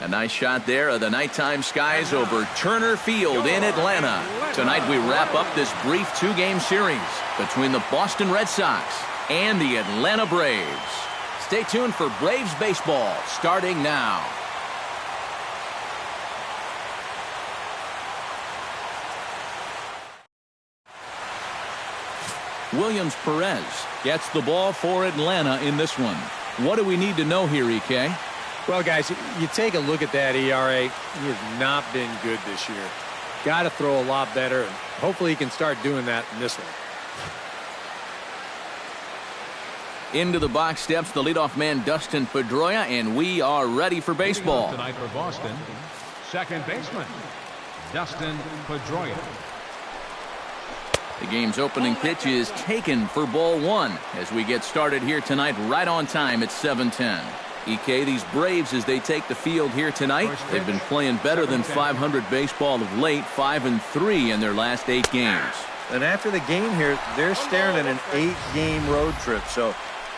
A nice shot there of the nighttime skies over Turner Field in Atlanta. Tonight we wrap up this brief two-game series between the Boston Red Sox and the Atlanta Braves. Stay tuned for Braves baseball starting now. Williams Perez gets the ball for Atlanta in this one. What do we need to know here, EK? Well, guys, you take a look at that ERA. He has not been good this year. Got to throw a lot better, and hopefully he can start doing that in this one. Into the box steps the leadoff man Dustin Pedroia, and we are ready for baseball. Tonight for Boston, second baseman Dustin Pedroia. The game's opening pitch is taken for ball one as we get started here tonight right on time at 7:10. EK, these Braves, as they take the field here tonight, they've been playing better than 500 baseball of late, 5-3 in their last 8 games. And after the game here, they're staring at an 8-game road trip. So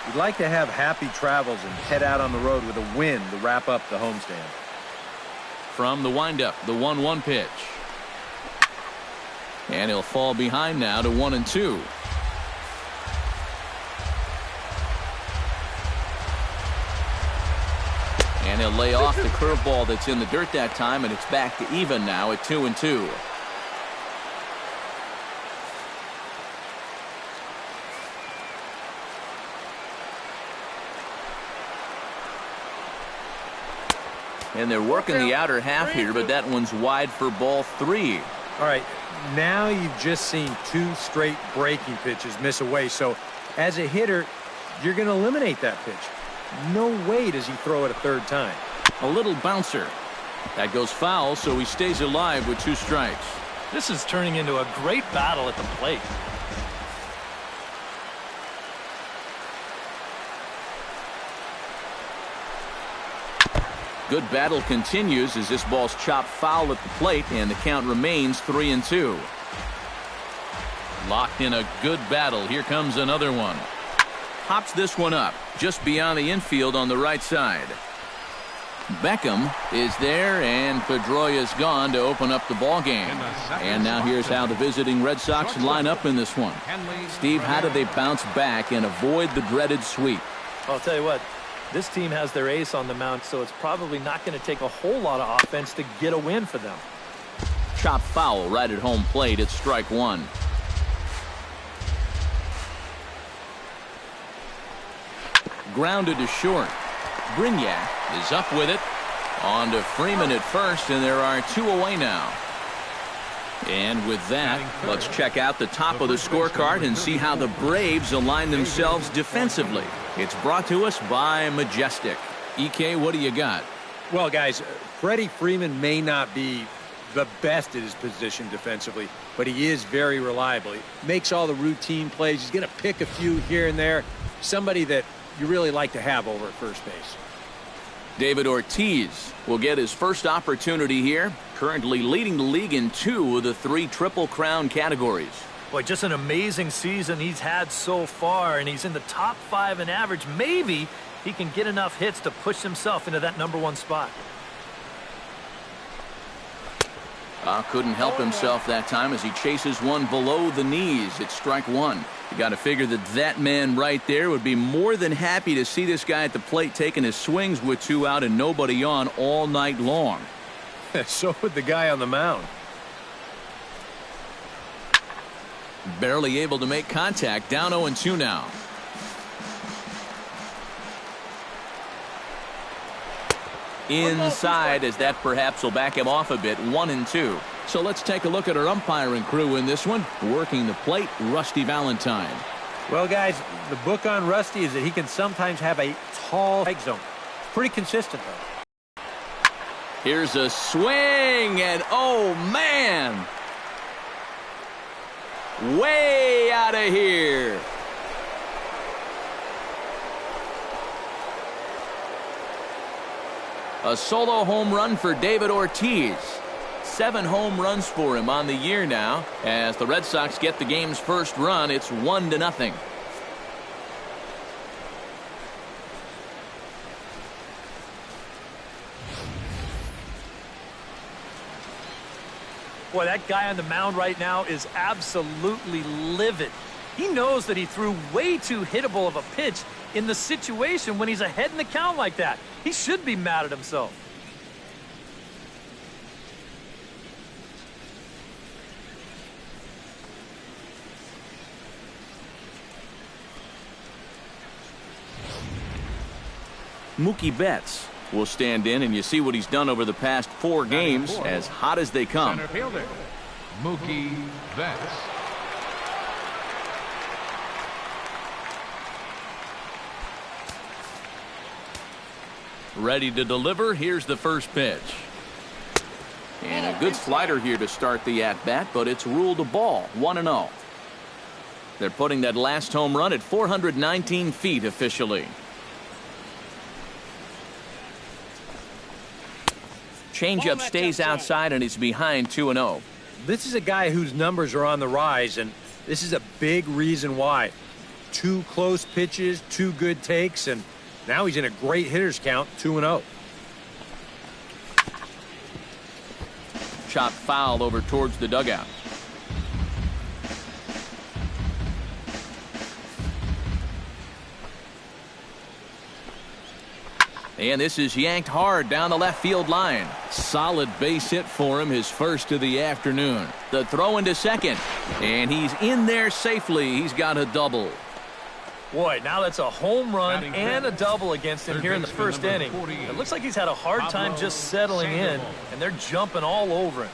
you'd like to have happy travels and head out on the road with a win to wrap up the homestand. From the windup, the 1-1 pitch. And he'll fall behind now to 1-2. And he'll lay off the curveball that's in the dirt that time, and it's back to even now at 2-2. And they're working the outer half here, but that one's wide for ball 3. All right, now you've just seen 2 straight breaking pitches miss away. So as a hitter, you're going to eliminate that pitch. No way does he throw it a third time. A little bouncer. That goes foul, so he stays alive with 2 strikes. This is turning into a great battle at the plate. Good battle continues as this ball's chopped foul at the plate, and the count remains 3-2. Locked in a good battle. Here comes another one. Hops this one up just beyond the infield on the right side. Beckham is there, and Pedroia's gone to open up the ball game. And now here's how the visiting Red Sox line up in this one. Steve, how do they bounce back and avoid the dreaded sweep? I'll tell you what, this team has their ace on the mound, so it's probably not going to take a whole lot of offense to get a win for them. Chopped foul right at home plate. It's strike 1. Grounded to short. Brignac is up with it. On to Freeman at first, and there are 2 away now. And with that, let's check out the top of the scorecard and see how the Braves align themselves defensively. It's brought to us by Majestic. EK, what do you got? Well, guys, Freddie Freeman may not be the best at his position defensively, but he is very reliable. He makes all the routine plays. He's going to pick a few here and there. Somebody that you really like to have over at first base. David Ortiz will get his first opportunity here, currently leading the league in 2 of the 3 Triple Crown categories. Boy, just an amazing season he's had so far, and he's in the top 5 in average. Maybe he can get enough hits to push himself into that #1 spot. Couldn't help himself that time as he chases one below the knees. It's strike 1. You got to figure that man right there would be more than happy to see this guy at the plate taking his swings with 2 out and nobody on all night long. So would the guy on the mound. Barely able to make contact. Down 0-2 now. Inside, as that perhaps will back him off a bit. 1-2. So let's take a look at our umpiring crew in this one. Working the plate, Rusty Valentine. Well, guys, the book on Rusty is that he can sometimes have a tall strike zone. Pretty consistent, though. Here's a swing, and oh, man! Way out of here. A solo home run for David Ortiz. 7 home runs for him on the year now. As the Red Sox get the game's first run, it's 1-0. Boy, that guy on the mound right now is absolutely livid. He knows that he threw way too hittable of a pitch in the situation when he's ahead in the count like that. He should be mad at himself. Mookie Betts will stand in, and you see what he's done over the past 4 games, as hot as they come. Center fielder, Mookie Betts. Ready to deliver. Here's the first pitch. And a good slider here to start the at-bat, but it's ruled a ball, 1-0. They're putting that last home run at 419 feet officially. Changeup stays outside, and he's behind 2-0. This is a guy whose numbers are on the rise, and this is a big reason why. 2 close pitches, 2 good takes, and now he's in a great hitter's count, 2-0. Chop foul over towards the dugout. And this is yanked hard down the left field line. Solid base hit for him, his first of the afternoon. The throw into second, and he's in there safely. He's got a double. Boy, now that's a home run and a double against him here in the first inning. It looks like he's had a hard time just settling in, and they're jumping all over him.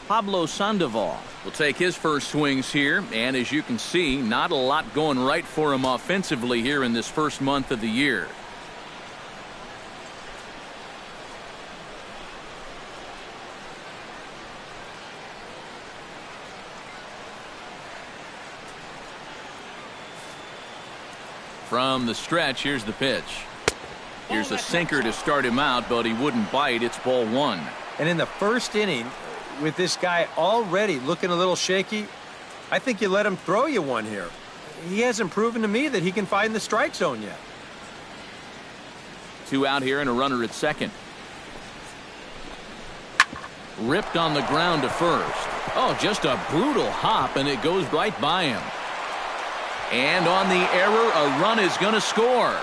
Pablo Sandoval will take his first swings here, and as you can see, not a lot going right for him offensively here in this first month of the year. From the stretch, here's the pitch. Here's a sinker to start him out, but he wouldn't bite. It's ball 1. And in the first inning, with this guy already looking a little shaky, I think you let him throw you one here. He hasn't proven to me that he can find the strike zone yet. 2 out here and a runner at second. Ripped on the ground to first. Oh, just a brutal hop, and it goes right by him. And on the error, a run is going to score.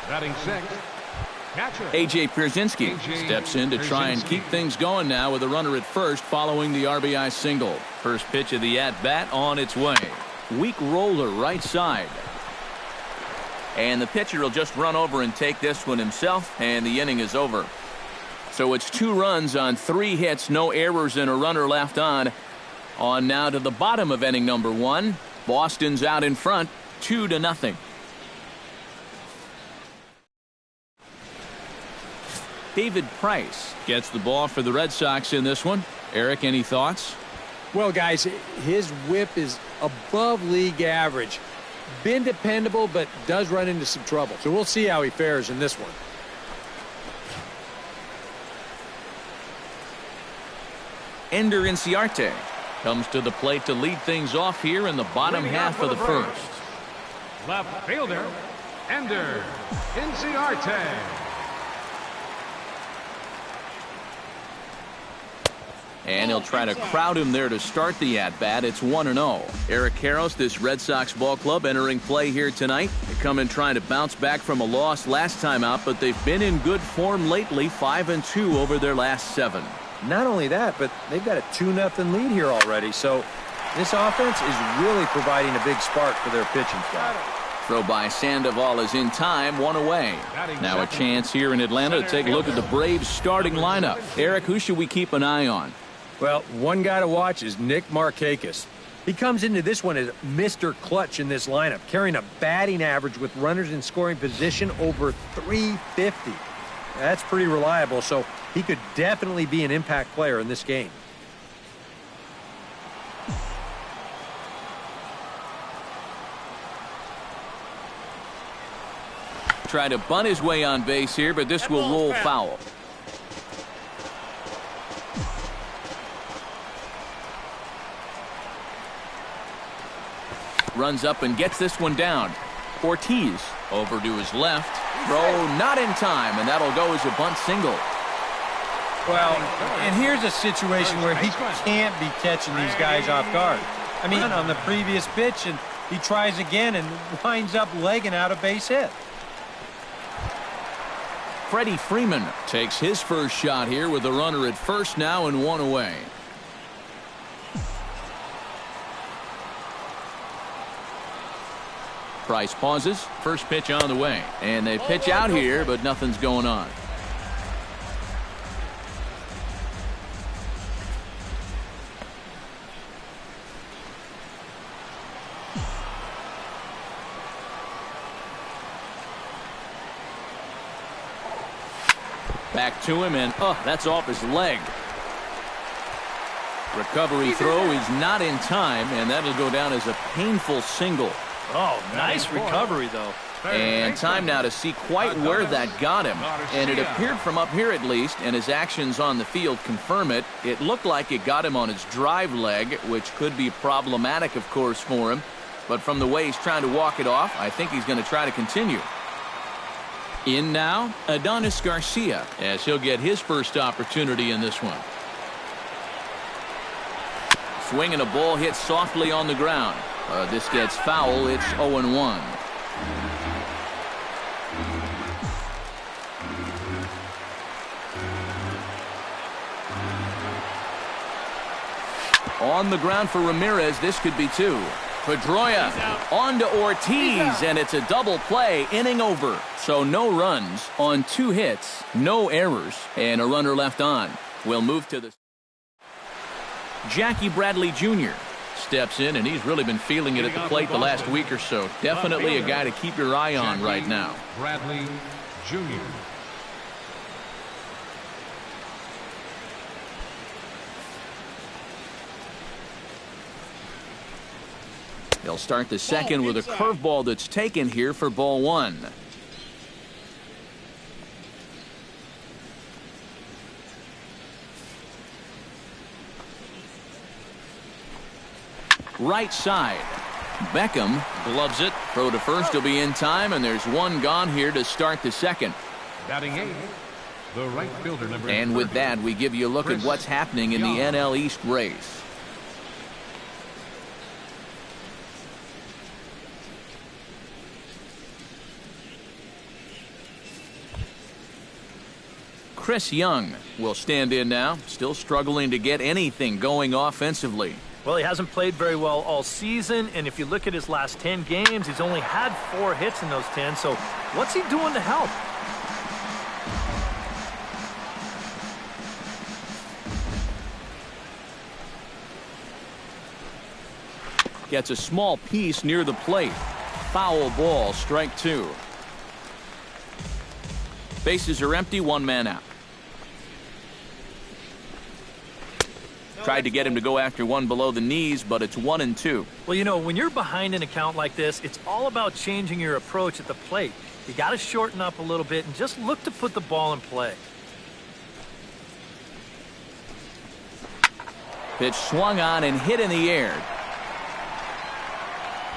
Batting sixth, catcher A.J. Pierzynski steps in to try and keep things going now with a runner at first following the RBI single. First pitch of the at-bat on its way. Weak roller right side. And the pitcher will just run over and take this one himself, and the inning is over. So it's 2 runs on 3 hits, no errors, and a runner left on. On now to the bottom of inning number 1. Boston's out in front, 2-0. David Price gets the ball for the Red Sox in this one. Eric, any thoughts? Well, guys, his whip is above league average. Been dependable, but does run into some trouble. So we'll see how he fares in this one. Ender Inciarte comes to the plate to lead things off here in the bottom half of the first. left fielder, Ender Inciarte. And he'll try to crowd him there to start the at-bat. It's 1-0. Eric Karros, this Red Sox ball club, entering play here tonight. They come in trying to bounce back from a loss last time out, but they've been in good form lately, 5-2 over their last 7. Not only that, but they've got a 2-0 lead here already. So this offense is really providing a big spark for their pitching staff. Throw by Sandoval is in time, 1 away. Now a chance here in Atlanta to take a look at the Braves starting lineup. Eric, who should we keep an eye on? Well, one guy to watch is Nick Markakis. He comes into this one as Mr. Clutch in this lineup, carrying a batting average with runners in scoring position over 350. That's pretty reliable, so he could definitely be an impact player in this game. Try to bunt his way on base here, but this will roll foul. runs up and gets this one down. Ortiz over to his left. Throw not in time, and that'll go as a bunt single. Well, and here's a situation where he can't be catching these guys off guard. I mean, on the previous pitch, and he tries again and winds up legging out a base hit. Freddie Freeman takes his first shot here with a runner at first now and one away. Price pauses. First pitch on the way. And they pitch out here, but nothing's going on. Back to him, and that's off his leg. Recovery throw is not in time, and that'll go down as a painful single. Oh, nice recovery, though. And time now to see quite where that got him. And it appeared from up here at least, and his actions on the field confirm it. It looked like it got him on his drive leg, which could be problematic, of course, for him. But from the way he's trying to walk it off, I think he's going to try to continue. In now, Adonis Garcia, as he'll get his first opportunity in this one. Swinging a ball hit softly on the ground. This gets foul. It's 0-1. On the ground for Ramirez. This could be two. Pedroia on to Ortiz, and it's a double play, inning over. So no runs on 2 hits, no errors, and a runner left on. We'll move to the Jackie Bradley Jr. steps in, and he's really been feeling it at the plate the last week or so. Definitely a guy to keep your eye on right now. Bradley Jr. They'll start the second with a curveball that's taken here for ball 1. Right side. Beckham gloves it. Throw to first will be in time, and there's one gone here to start the second. Batting 8, the right fielder number. And with that, we give you a look at what's happening in the NL East race. Chris Young will stand in now, still struggling to get anything going offensively. Well, he hasn't played very well all season, and if you look at his last 10 games, he's only had 4 hits in those 10, so what's he doing to help? Gets a small piece near the plate. Foul ball, strike 2. Bases are empty, 1 man out. Tried to get him to go after one below the knees, but it's 1-2. Well, you know, when you're behind an account like this, it's all about changing your approach at the plate. You got to shorten up a little bit and just look to put the ball in play. Pitch swung on and hit in the air.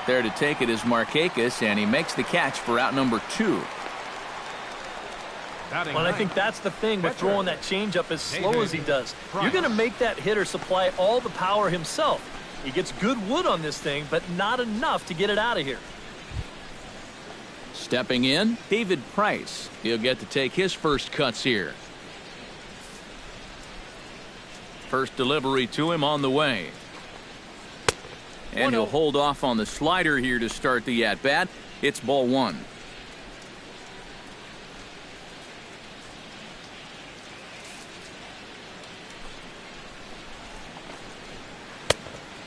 There to take it is Marcotte, and he makes the catch for out number 2. Well, and I think that's the thing with throwing that changeup as slow as he does. You're going to make that hitter supply all the power himself. He gets good wood on this thing, but not enough to get it out of here. Stepping in, David Price. He'll get to take his first cuts here. First delivery to him on the way. And he'll hold off on the slider here to start the at-bat. It's ball 1.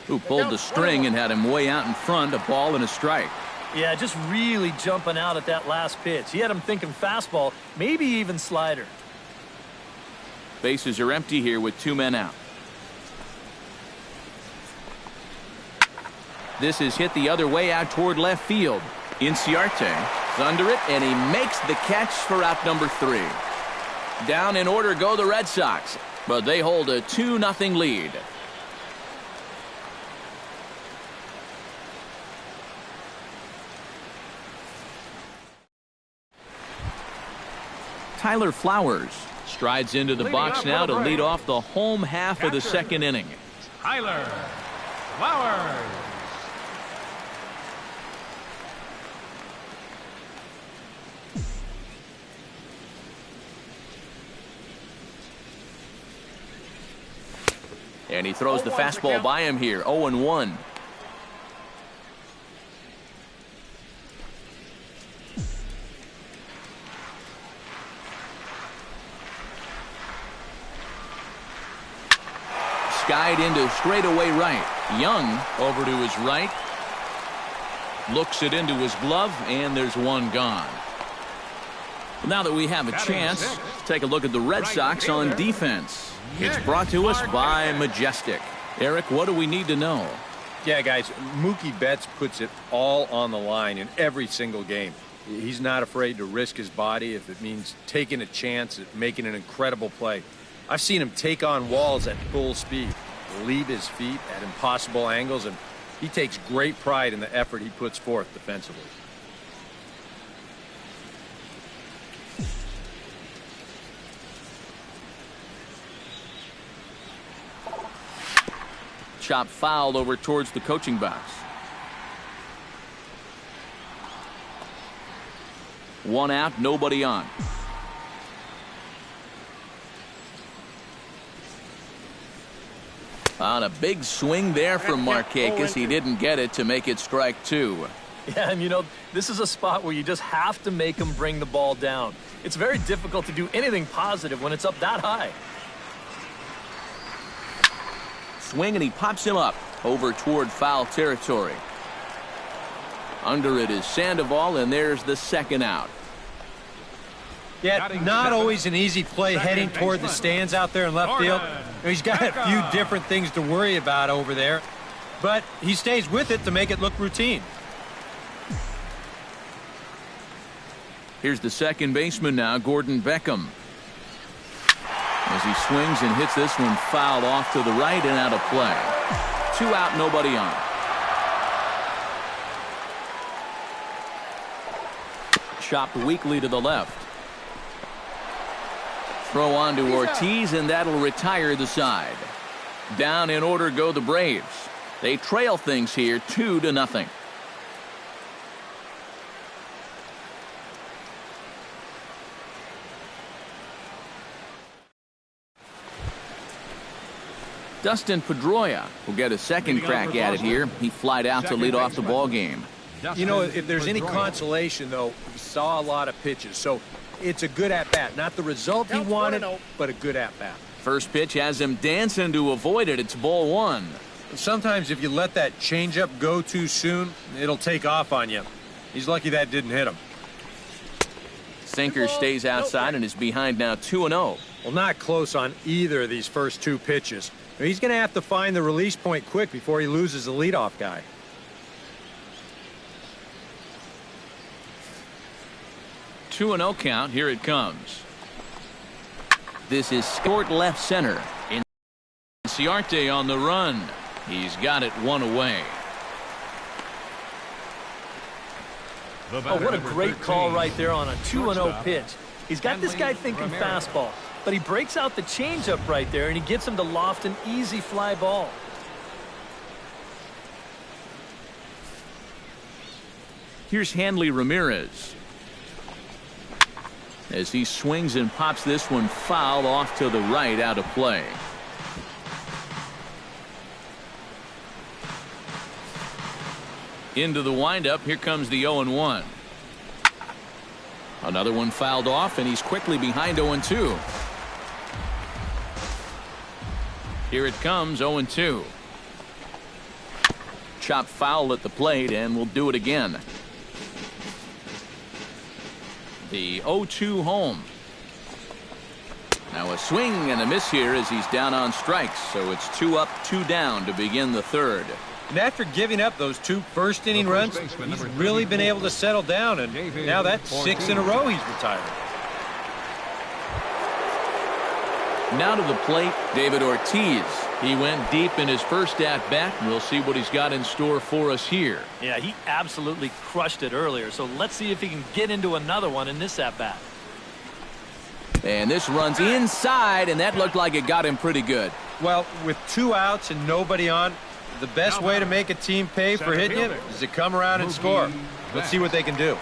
Who pulled the string and had him way out in front, a ball and a strike. Yeah, just really jumping out at that last pitch. He had him thinking fastball, maybe even slider. Bases are empty here with 2 men out. This is hit the other way out toward left field. Inciarte is under it, and he makes the catch for out number 3. Down in order go the Red Sox, but they hold a 2-0 lead. Tyler Flowers strides into the box now to lead off the home half of the second inning. Tyler Flowers. And he throws the fastball by him here, 0-1. Skied into straightaway right. Young over to his right. Looks it into his glove, and there's one gone. Now that we have a chance, let's take a look at the Red Sox on defense. It's brought to us by Majestic. Eric, what do we need to know? Yeah, guys, Mookie Betts puts it all on the line in every single game. He's not afraid to risk his body if it means taking a chance at making an incredible play. I've seen him take on walls at full speed, leave his feet at impossible angles, and he takes great pride in the effort he puts forth defensively. Chop foul over towards the coaching box. One out, nobody on. On a big swing there from Marcotte. He didn't get it to make it strike two. Yeah, and you know, this is a spot where you just have to make him bring the ball down. It's very difficult to do anything positive when it's up that high. Swing, and he pops him up over toward foul territory. Under it is Sandoval, and there's the second out. Yeah, not always an easy play heading toward the stands out there in left field. He's got a few different things to worry about over there, but he stays with it to make it look routine. Here's the second baseman now, Gordon Beckham. As he swings and hits this one foul off to the right and out of play. 2 out, nobody on. Chopped weakly to the left. Throw on to Ortiz, and that'll retire the side. Down in order go the Braves. They trail things here 2-0. Dustin Pedroia will get a second crack at it here. He flied out to lead off the ball game. You know, if there's any consolation, though, he saw a lot of pitches, so it's a good at-bat. Not the result he wanted, but a good at-bat. First pitch has him dancing to avoid it. It's ball one. Sometimes if you let that changeup go too soon, it'll take off on you. He's lucky that didn't hit him. Sinker stays outside and is behind now 2-0. Well, not close on either of these first two pitches. He's going to have to find the release point quick before he loses the leadoff guy. Two 2-0 count. Here it comes. This is short left center. Ciarte on the run. He's got it one away. Oh, what a great call right there on a 2-0 pitch. He's got this guy thinking fastball, but he breaks out the changeup right there, and he gets him to loft an easy fly ball. Here's Hanley Ramirez. As he swings and pops this one foul off to the right, out of play. Into the windup. Here comes the 0-1. Another one fouled off, and he's quickly behind 0-2. Here it comes, 0-2. Chop foul at the plate, and we'll do it again. The 0-2 home. Now a swing and a miss here as he's down on strikes. So it's 2 up, 2 down to begin the third. And after giving up those 2 first-inning runs, he's really been able to settle down, and now that's 6 in a row he's retired. Now to the plate, David Ortiz. He went deep in his first at-bat. We'll see what he's got in store for us here. Yeah, he absolutely crushed it earlier, so let's see if he can get into another one in this at-bat. And this runs inside, and that looked like it got him pretty good. Well, with 2 outs and nobody on, the best way to make a team pay for hitting you is to come around and score. Let's see what they can do.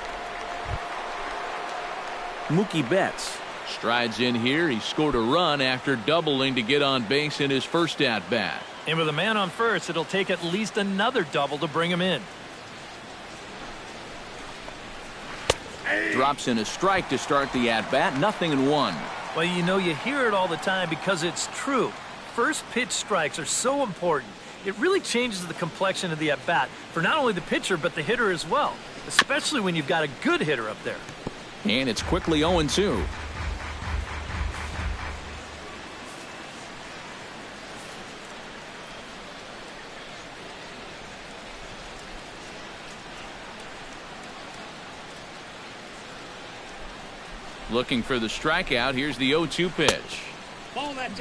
Mookie Betts strides in here. He scored a run after doubling to get on base in his first at-bat. And with a man on first, it'll take at least another double to bring him in. Drops in a strike to start the at-bat. 0-1. Well, you know, you hear it all the time because it's true. First pitch strikes are so important. It really changes the complexion of the at-bat for not only the pitcher but the hitter as well, especially when you've got a good hitter up there. And it's quickly 0-2. Looking for the strikeout. Here's the 0-2 pitch.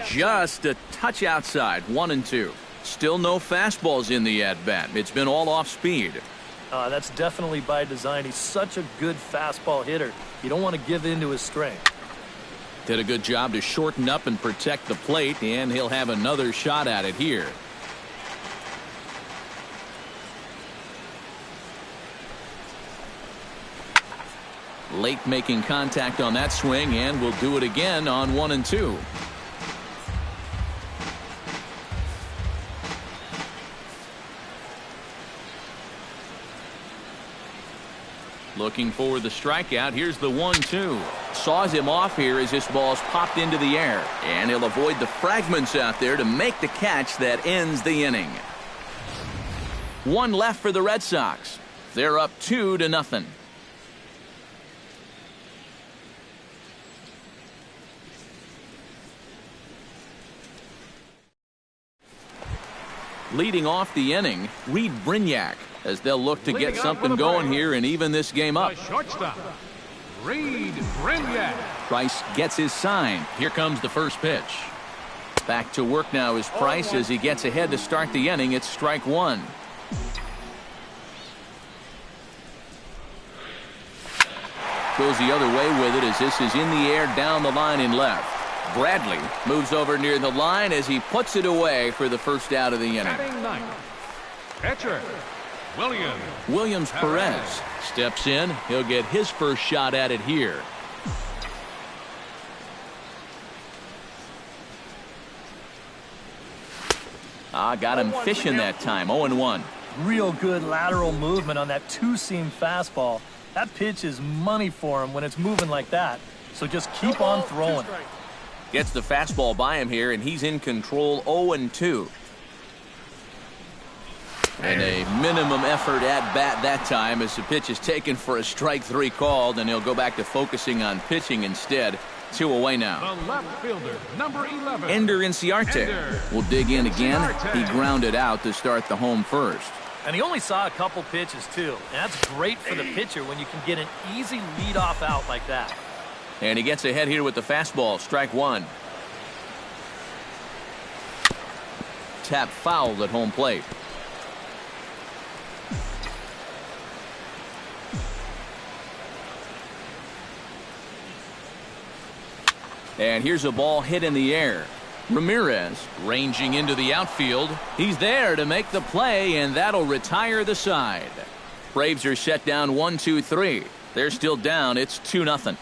Just a touch outside. 1-2. Still no fastballs in the at-bat. It's been all off speed. That's definitely by design. He's such a good fastball hitter. You don't want to give in to his strength. Did a good job to shorten up and protect the plate, and he'll have another shot at it here. Late making contact on that swing, and will do it again on 1-2. Looking for the strikeout. Here's the 1-2. Saws him off here as this ball's popped into the air. And he'll avoid the fragments out there to make the catch that ends the inning. 1 left for the Red Sox. They're up 2-0. Leading off the inning, Reed Brignac, as they'll look to get something going here and even this game up. Shortstop, Reed Brignac. Price gets his sign. Here comes the first pitch. Back to work now is Price as he gets ahead to start the inning. It's strike 1. Goes the other way with it as this is in the air down the line in left. Bradley moves over near the line as he puts it away for the first out of the inning. Batting ninth, catcher, Williams Perez steps in. He'll get his first shot at it here. Got him fishing that time. 0-1. Real good lateral movement on that two-seam fastball. That pitch is money for him when it's moving like that. So just keep on throwing. Gets the fastball by him here, and he's in control. 0-2. And a minimum effort at bat that time as the pitch is taken for a strike 3 called, and he'll go back to focusing on pitching instead. 2 away now. the left fielder, number 11. Ender Inciarte will dig in again. He grounded out to start the home first. And he only saw a couple pitches, too. And that's great for the pitcher when you can get an easy leadoff out like that. And he gets ahead here with the fastball. Strike 1. Tap fouled at home plate. And here's a ball hit in the air. Ramirez ranging into the outfield. He's there to make the play, and that'll retire the side. Braves are set down 1-2-3. They're still down. It's 2-0.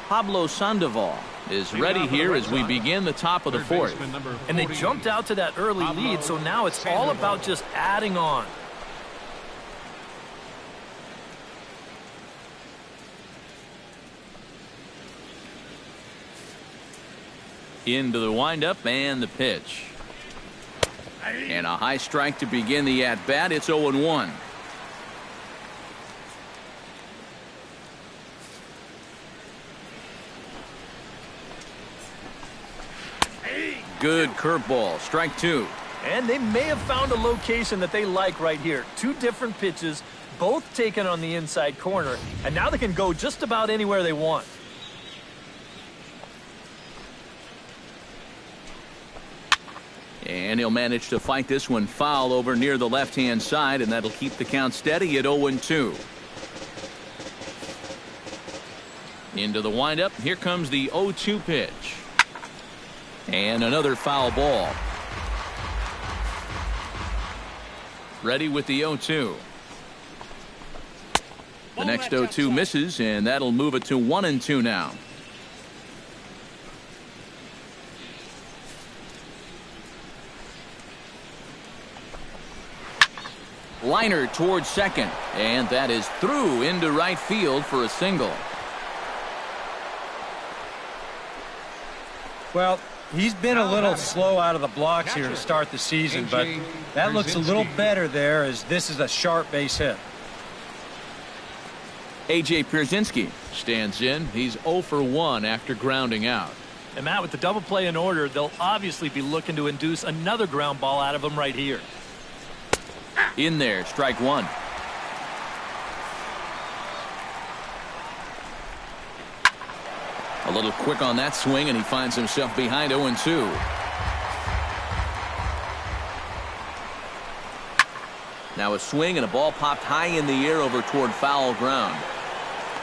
Pablo Sandoval is ready here as we begin the top of the fourth. And they jumped out to that early lead, so now it's all about just adding on. Into the windup and the pitch. And a high strike to begin the at-bat. It's 0-1. Good curveball. Strike 2. And they may have found a location that they like right here. 2 different pitches, both taken on the inside corner, and now they can go just about anywhere they want. And he'll manage to fight this one foul over near the left-hand side, and that'll keep the count steady at 0-2. Into the windup. Here comes the 0-2 pitch. And another foul ball. Ready with the 0-2. The next 0-2 misses, and that'll move it to 1-2 now. Liner towards second, and that is through into right field for a single. Well, he's been a little slow out of the blocks here to start the season, but that looks a little better there as this is a sharp base hit. A.J. Pierzynski stands in. He's 0 for 1 after grounding out. And Matt, with the double play in order, they'll obviously be looking to induce another ground ball out of him right here. In there, strike one. A little quick on that swing, and he finds himself behind 0-2. Now a swing and a ball popped high in the air over toward foul ground.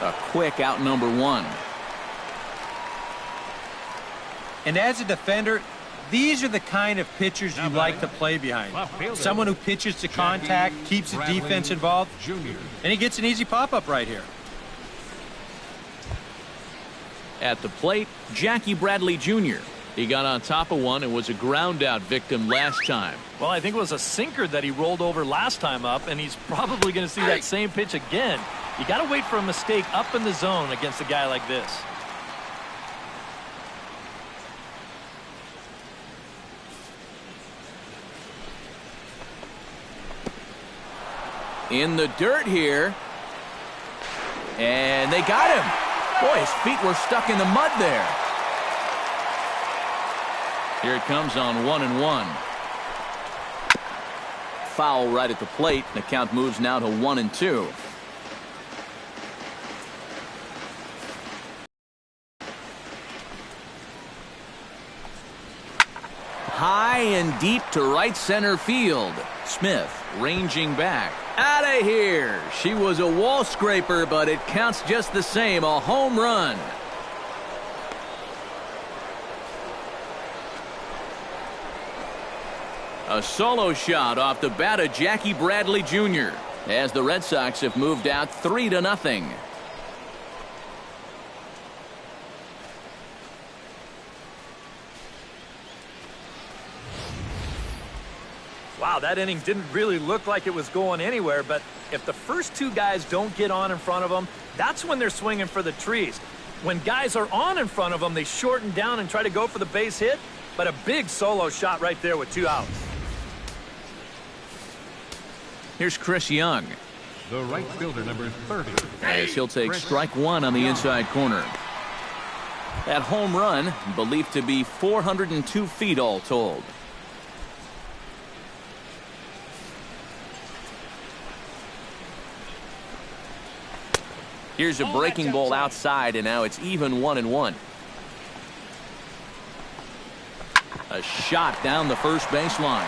A quick out number one. And as a defender, these are the kind of pitchers you like to play behind. Someone who pitches to contact, keeps the defense involved, and he gets an easy pop-up right here. At the plate, Jackie Bradley Jr. He got on top of one and was a ground-out victim last time. Well, I think it was a sinker that he rolled over last time up, and he's probably going to see that same pitch again. You got to wait for a mistake up in the zone against a guy like this. In the dirt here. And they got him. Boy, his feet were stuck in the mud there. Here it comes on 1-1. Foul right at the plate. The count moves now to 1-2. High and deep to right center field. Smith ranging back. Out of here. She was a wall scraper, but it counts just the same. A home run. A solo shot off the bat of Jackie Bradley Jr. as the Red Sox have moved out 3-0. Wow, that inning didn't really look like it was going anywhere, but if the first two guys don't get on in front of them, that's when they're swinging for the trees. When guys are on in front of them, they shorten down and try to go for the base hit, but a big solo shot right there with 2 outs. Here's Chris Young. The right fielder, number 30. As he'll take strike one on the inside corner. That home run believed to be 402 feet all told. Here's a breaking ball outside, and now it's even 1-1. A shot down the first baseline.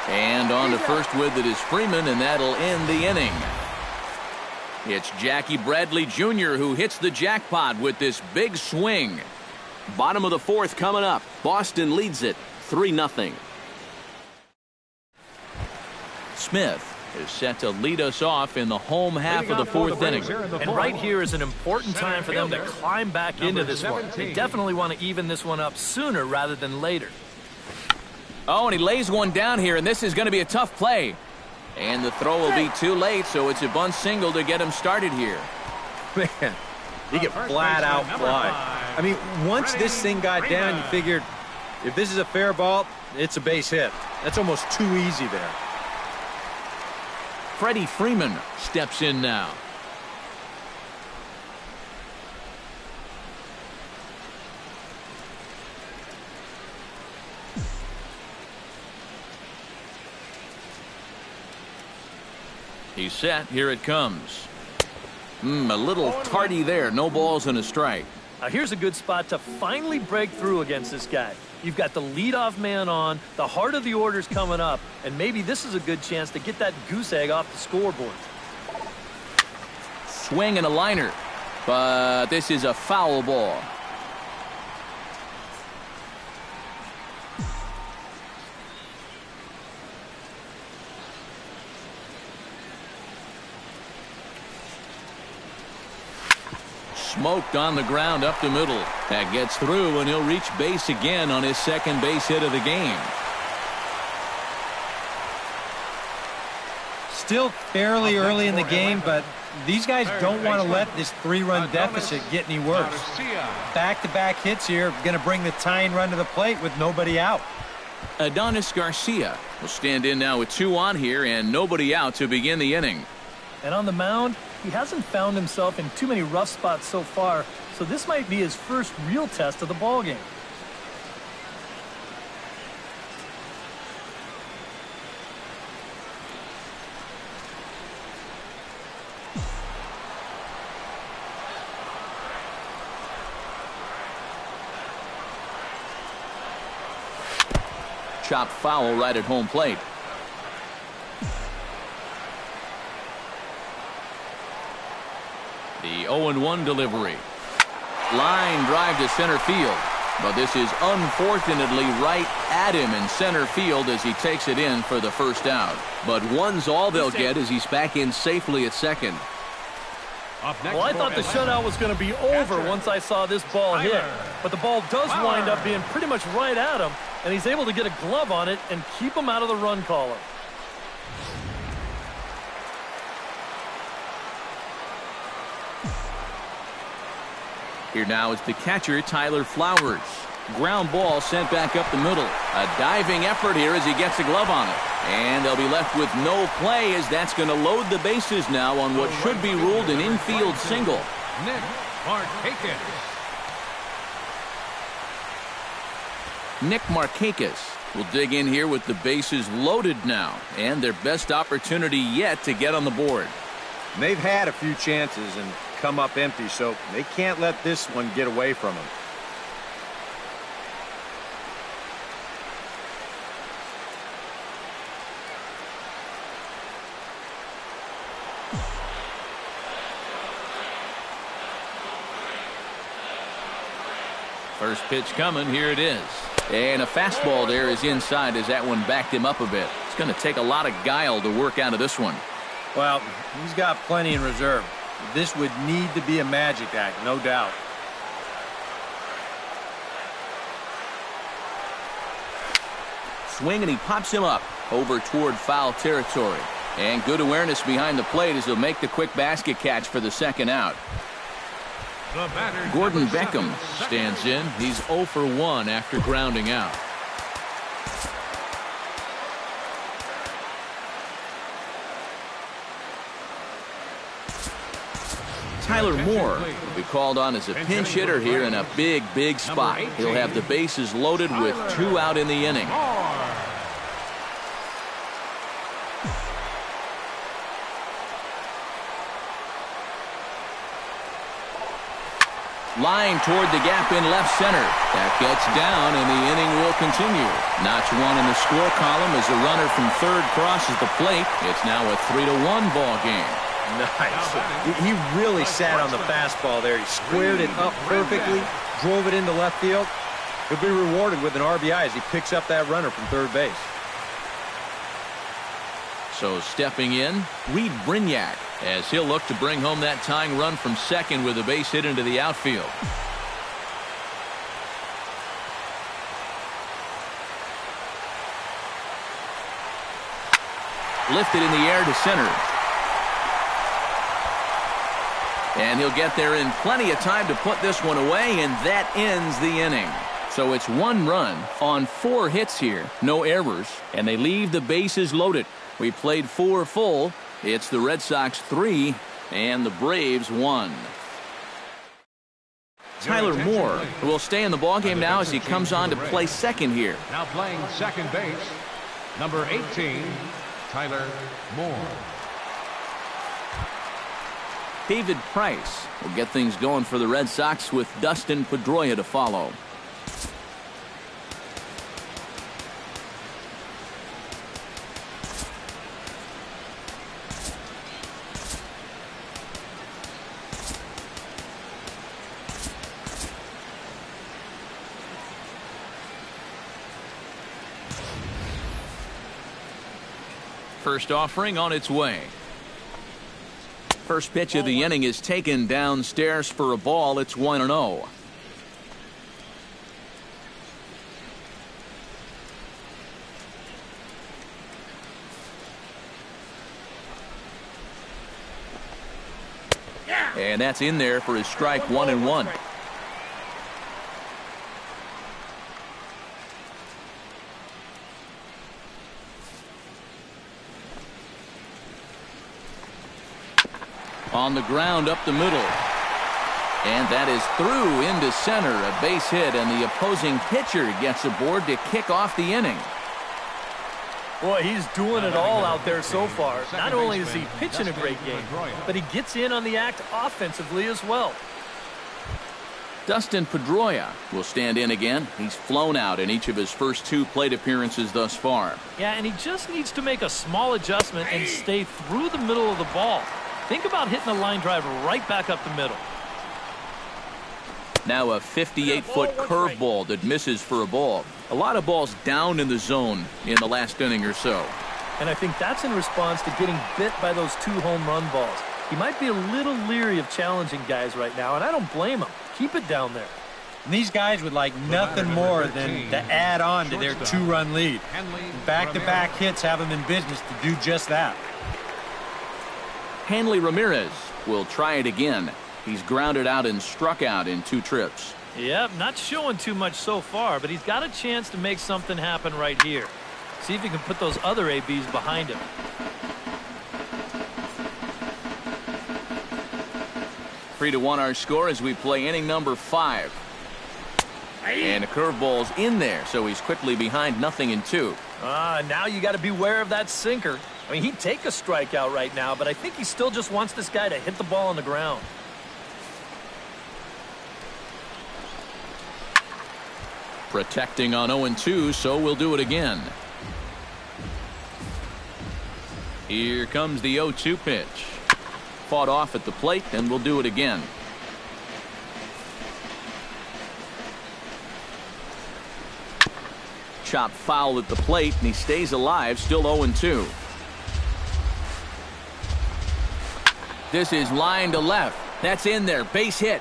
And on to first with it is Freeman, and that'll end the inning. It's Jackie Bradley Jr. who hits the jackpot with this big swing. Bottom of the fourth coming up. Boston leads it 3-0. Smith is set to lead us off in the home half of the fourth inning. And right here is an important time for them to climb back into this one. They definitely want to even this one up sooner rather than later. Oh, and he lays one down here, and this is going to be a tough play. And the throw will be too late, so it's a bunt single to get him started here. Man, he get flat out fly. I mean, once this thing got down, you figured if this is a fair ball, it's a base hit. That's almost too easy there. Freddie Freeman steps in now. He's set. Here it comes. A little tardy there. No balls and a strike. Now here's a good spot to finally break through against this guy. You've got the leadoff man on, the heart of the order's coming up, and maybe this is a good chance to get that goose egg off the scoreboard. Swing and a liner, but this is a foul ball. Smoked on the ground up the middle. That gets through, and he'll reach base again on his second base hit of the game. Still fairly early in the game, but these guys don't want to let this 3-run deficit get any worse. Back-to-back hits here, going to bring the tying run to the plate with nobody out. Adonis Garcia will stand in now with 2 on here and nobody out to begin the inning. And on the mound, he hasn't found himself in too many rough spots so far, so this might be his first real test of the ballgame. Chop foul right at home plate. The 0-1 delivery. Line drive to center field. But this is unfortunately right at him in center field as he takes it in for the first out. But one's all they'll get as he's back in safely at second. Well, I thought the shutout was going to be over once I saw this ball hit. But the ball does wind up being pretty much right at him, and he's able to get a glove on it and keep him out of the run column. Here now is the catcher, Tyler Flowers. Ground ball sent back up the middle. A diving effort here as he gets a glove on it. And they'll be left with no play as that's going to load the bases now on what should be ruled an infield single. Nick Marcotte. Nick Marcotte will dig in here with the bases loaded now. And their best opportunity yet to get on the board. And they've had a few chances and come up empty, so they can't let this one get away from them. First pitch coming, here it is. And a fastball there is inside as that one backed him up a bit. It's going to take a lot of guile to work out of this one. Well, he's got plenty in reserve. This would need to be a magic act, no doubt. Swing and he pops him up over toward foul territory. And good awareness behind the plate as he'll make the quick basket catch for the second out. Gordon Beckham stands in. He's 0 for 1 after grounding out. Tyler Moore will be called on as a pinch hitter here in a big spot. He'll have the bases loaded with 2 out in the inning. Line toward the gap in left center. That gets down, and the inning will continue. Notch 1 in the score column as the runner from third crosses the plate. It's now a 3-1 ball game. Nice. He really sat on the fastball there. He squared it up perfectly, drove it into left field. He'll be rewarded with an RBI as he picks up that runner from third base. So stepping in, Reed Brignac, as he'll look to bring home that tying run from second with a base hit into the outfield. Lifted in the air to center. And he'll get there in plenty of time to put this one away, and that ends the inning. So it's 1 run on 4 hits here, no errors, and they leave the bases loaded. We played 4 full. It's the Red Sox 3 and the Braves 1. Tyler Moore will stay in the ballgame now as he comes on to play second here. Now playing second base, number 18, Tyler Moore. David Price will get things going for the Red Sox with Dustin Pedroia to follow. first offering on its way. First pitch of the inning is taken downstairs for a ball. It's 1-0. And that's in there for his strike, 1-1. On the ground up the middle. And that is through into center. A base hit, and the opposing pitcher gets aboard to kick off the inning. Boy, he's doing it all out there so far. Not only is he pitching a great game, but he gets in on the act offensively as well. Dustin Pedroia will stand in again. He's flown out in each of his first 2 plate appearances thus far. Yeah, and he just needs to make a small adjustment and stay through the middle of the ball. Think about hitting a line drive right back up the middle. Now a 58-foot curveball that misses for a ball. A lot of balls down in the zone in the last inning or so. And I think that's in response to getting bit by those 2 home run balls. He might be a little leery of challenging guys right now, and I don't blame him. Keep it down there. And these guys would like nothing more than to add on to their 2-run lead. Back-to-back hits have them in business to do just that. Hanley Ramirez will try it again. He's grounded out and struck out in 2 trips. Yep, not showing too much so far, but he's got a chance to make something happen right here. See if he can put those other ABs behind him. 3-1 our score as we play inning number 5. And a curveball's in there, so he's quickly behind 0-2. Now you got to beware of that sinker. I mean, he'd take a strikeout right now, but I think he still just wants this guy to hit the ball on the ground. Protecting on 0-2, so we'll do it again. Here comes the 0-2 pitch. Fought off at the plate, and we'll do it again. Chop foul at the plate, and he stays alive, still 0-2. This is line to left. That's in there. Base hit.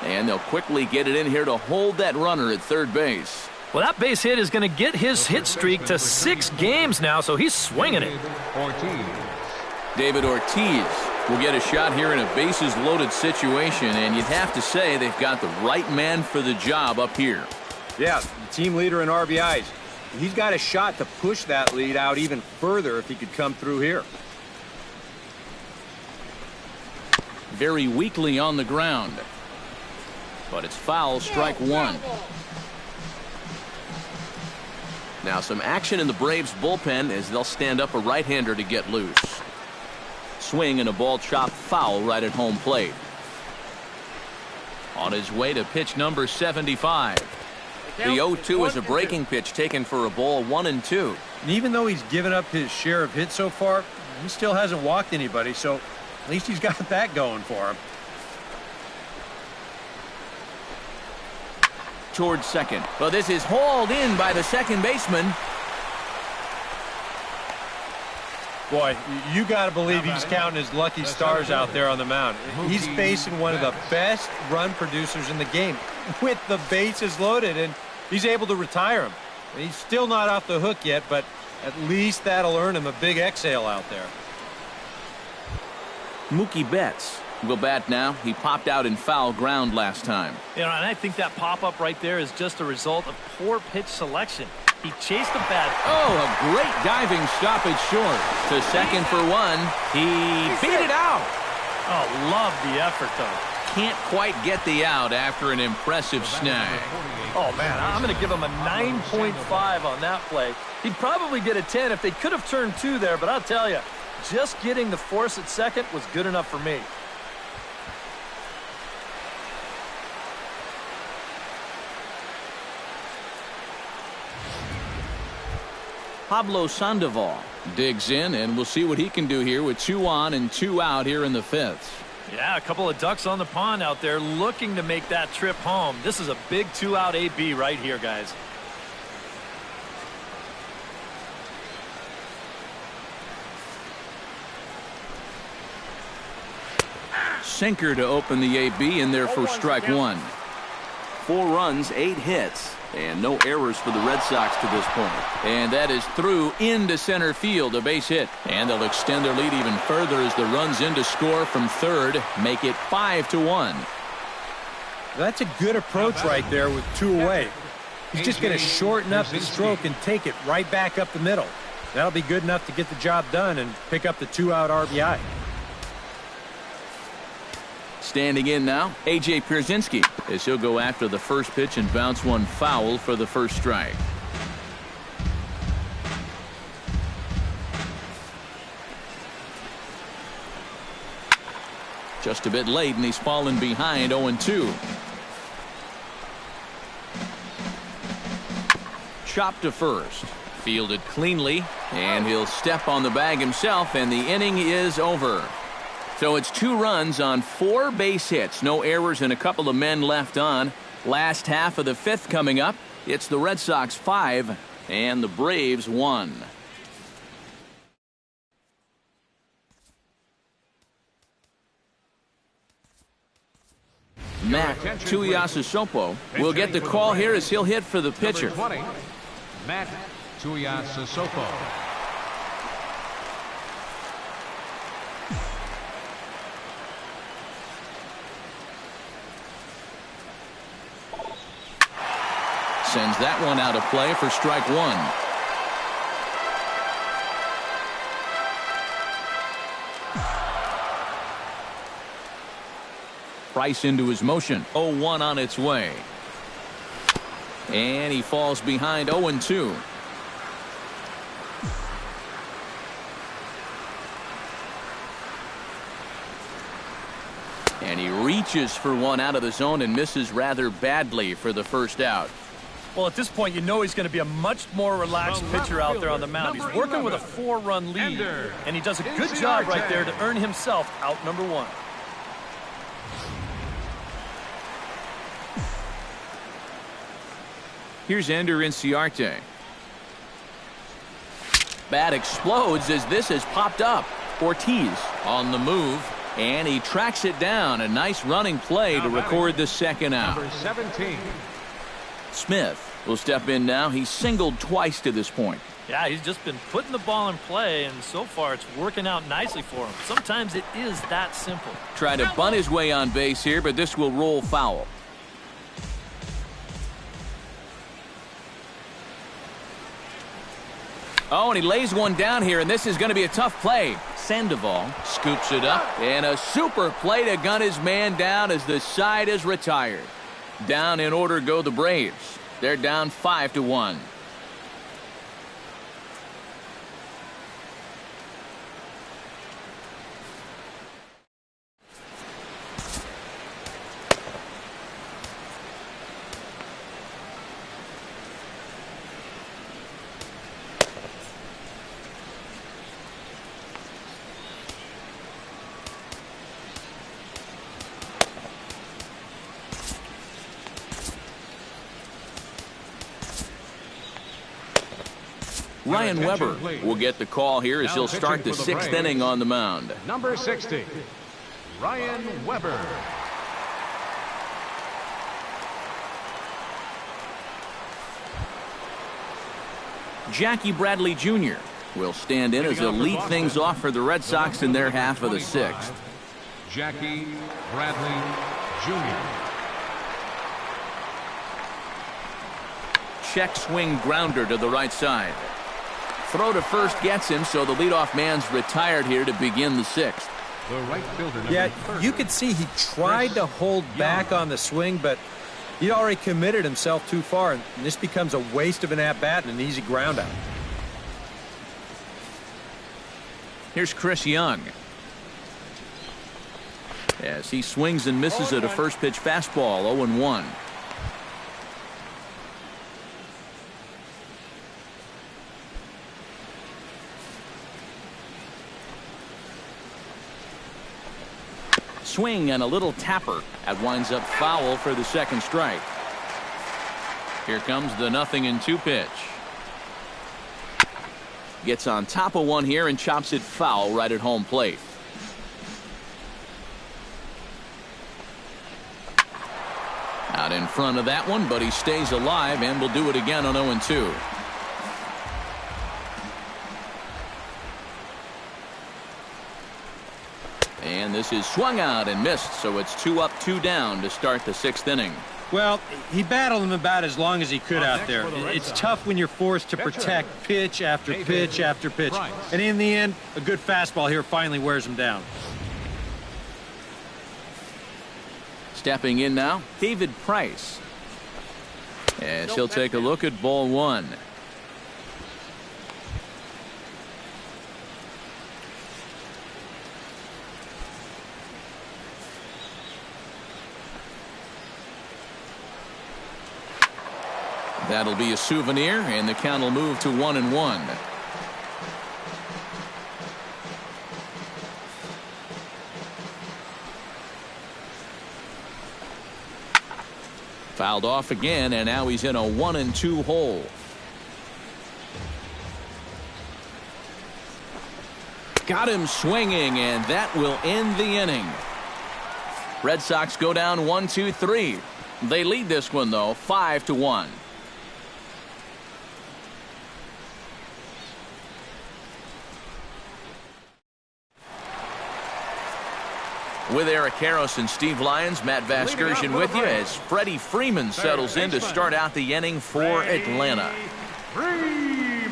And they'll quickly get it in here to hold that runner at third base. Well, that base hit is going to get his hit streak to 6 games now, so he's swinging it. David Ortiz will get a shot here in a bases-loaded situation, and you'd have to say they've got the right man for the job up here. Yeah, the team leader in RBIs. He's got a shot to push that lead out even further if he could come through here. Very weakly on the ground. But it's foul, strike 1. Now some action in the Braves bullpen as they'll stand up a right-hander to get loose. Swing and a ball chopped foul right at home plate. On his way to pitch number 75. The 0-2 is a breaking pitch taken for a ball, 1-2. And even though he's given up his share of hits so far, he still hasn't walked anybody, so at least he's got that going for him. Towards second. Well, this is hauled in by the second baseman. Boy, you got to believe he's counting his lucky stars out there on the mound. He's facing one of the best run producers in the game with the bases loaded, and he's able to retire him. He's still not off the hook yet, but at least that'll earn him a big exhale out there. Mookie Betts will bat now. He popped out in foul ground last time. You know, and I think that pop-up right there is just a result of poor pitch selection. He chased the bat. Oh, a great diving stoppage short. To second for 1. He beat it out. Oh, love the effort, though. Can't quite get the out after an impressive snag. Oh, man, I'm going to give him a 9.5 on that play. He'd probably get a 10 if they could have turned 2 there, but I'll tell you, just getting the force at second was good enough for me. Pablo Sandoval digs in, and we'll see what he can do here with 2 on and 2 out here in the 5th. Yeah, a couple of ducks on the pond out there looking to make that trip home. This is a big 2-out AB right here, guys. Sinker to open the AB in there for strike one. 4 runs, 8 hits, and no errors for the Red Sox to this point. And that is through into center field, a base hit. And they'll extend their lead even further as the runs in to score from third, make it 5-1. That's a good approach right there with 2 away. He's just going to shorten up the stroke and take it right back up the middle. That'll be good enough to get the job done and pick up the 2-out RBI. Standing in now, A.J. Pierzynski, as he'll go after the first pitch and bounce one foul for the first strike. Just a bit late, and he's fallen behind 0-2. Chopped to first. Fielded cleanly, and he'll step on the bag himself, and the inning is over. So it's 2 runs on 4 base hits. No errors and a couple of men left on. Last half of the 5th coming up. It's the Red Sox 5 and the Braves 1. Matt Tuiasosopo will get the call here as he'll hit for the pitcher. Number 20, Matt Tuiasosopo. Sends that one out of play for strike one. Price into his motion. 0-1 on its way. And he falls behind 0-2. And he reaches for one out of the zone and misses rather badly for the first out. Well, at this point, you know he's going to be a much more relaxed pitcher out there on the mound. He's working with a 4-run lead, and he does a good job right there to earn himself out number 1. Here's Ender Inciarte. Bat explodes as this has popped up. Ortiz on the move, and he tracks it down. A nice running play to record the second out. Number 17. Smith will step in now. He's singled twice to this point. Yeah, he's just been putting the ball in play, and so far it's working out nicely for him. Sometimes it is that simple. Try to bunt his way on base here, but this will roll foul. Oh, and he lays one down here, and this is going to be a tough play. Sandoval scoops it up, and a super play to gun his man down as the side is retired. Down in order go the Braves. They're down 5-1. Ryan Weber will get the call here as he'll start the 6th inning on the mound. Number 60, Ryan Weber. Jackie Bradley Jr. will stand in as he'll lead things off for the Red Sox in their half of the 6th. Jackie Bradley Jr. Check swing grounder to the right side. Throw to first gets him, so the leadoff man's retired here to begin the 6th. The right fielder. Yeah, you could see he tried to hold back on the swing, but he'd already committed himself too far, and this becomes a waste of an at-bat and an easy ground out. Here's Chris Young. As he swings and misses at a first pitch fastball, 0-1. Swing and a little tapper. That winds up foul for the second strike. Here comes the 0-2 pitch. Gets on top of one here and chops it foul right at home plate. Out in front of that one, but he stays alive and will do it again on 0-2. And this is swung out and missed, so it's 2 up, 2 down to start the 6th inning. Well, he battled him about as long as he could out there. It's tough when you're forced to protect pitch after pitch after pitch. And in the end, a good fastball here finally wears him down. Stepping in now, David Price. And she'll take a look at ball 1. That'll be a souvenir, and the count will move to 1-1. Fouled off again, and now he's in a 1-2 hole. Got him swinging, and that will end the inning. Red Sox go down 1-2-3. They lead this one, though, 5-1. With Eric Harris and Steve Lyons, Matt Vasgersian with you as Freddie Freeman settles in to start out the inning for Atlanta. Freeman.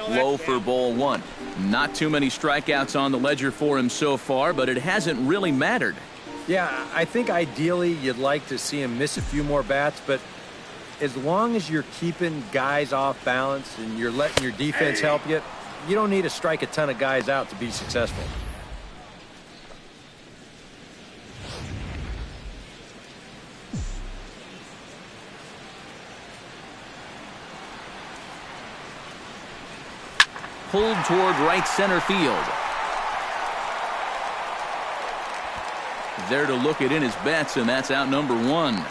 Low for ball 1. Not too many strikeouts on the ledger for him so far, but it hasn't really mattered. Yeah, I think ideally you'd like to see him miss a few more bats, but as long as you're keeping guys off balance and you're letting your defense help you, you don't need to strike a ton of guys out to be successful. Pulled toward right center field. There to look it in his bets, and that's out number 1. The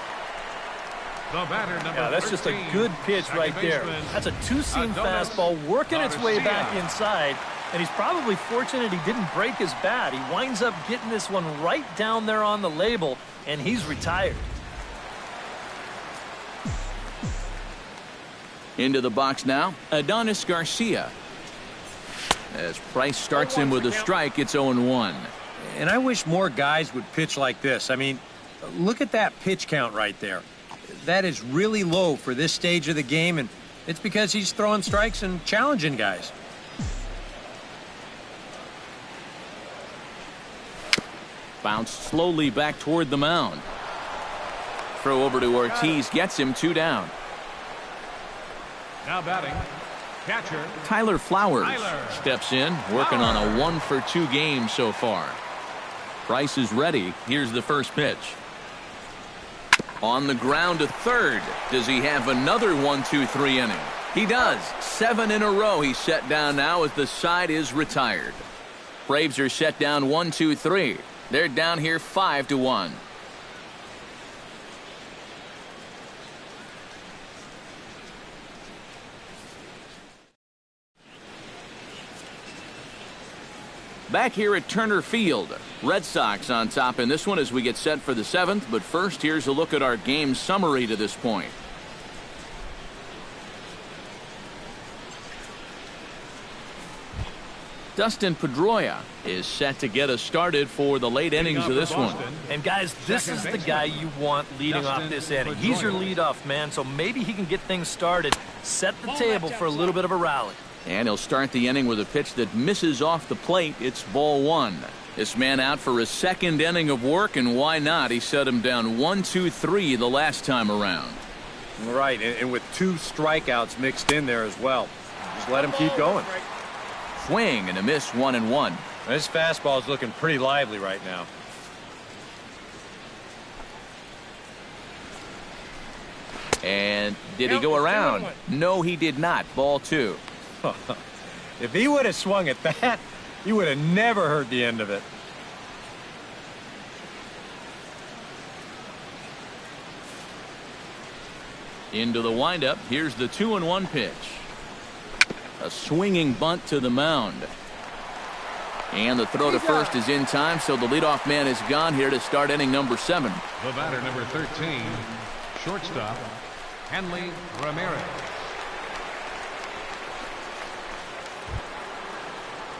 batter, number Yeah, that's just a 13, good pitch right there. baseman, That's a two-seam fastball working its way back inside, and he's probably fortunate he didn't break his bat. He winds up getting this one right down there on the label, and he's retired. Into the box now, Adonis Garcia. As Price starts him with a strike, it's 0-1. And I wish more guys would pitch like this. I mean, look at that pitch count right there. That is really low for this stage of the game, and it's because he's throwing strikes and challenging guys. Bounced slowly back toward the mound. Throw over to Ortiz gets him 2 down. Now batting, catcher Tyler Flowers Tyler steps in, working on a 1-for-2 game so far. Price is ready. Here's the first pitch. On the ground to third. Does he have another 1-2-3 inning? He does. 7 in a row he's set down now as the side is retired. Braves are set down 1-2-3. They're down here 5-1. Back here at Turner Field, Red Sox on top in this one as we get set for the 7th. But first, here's a look at our game summary to this point. Dustin Pedroia is set to get us started for the late innings of this one. And guys, this is the guy you want leading off this inning. He's your leadoff man, so maybe he can get things started, set the table for a little bit of a rally. And he'll start the inning with a pitch that misses off the plate. It's ball 1. This man out for his 2nd inning of work, and why not? He set him down 1-2-3 the last time around. Right, and with 2 strikeouts mixed in there as well. Just let him keep going. Swing and a miss, 1-1. This fastball is looking pretty lively right now. And did he go around? No, he did not. Ball 2. If he would have swung at that, you would have never heard the end of it. Into the windup. Here's the 2-1 pitch. A swinging bunt to the mound. And the throw to first is in time, so the leadoff man is gone here to start inning number 7. The batter, number 13, shortstop, Hanley Ramirez.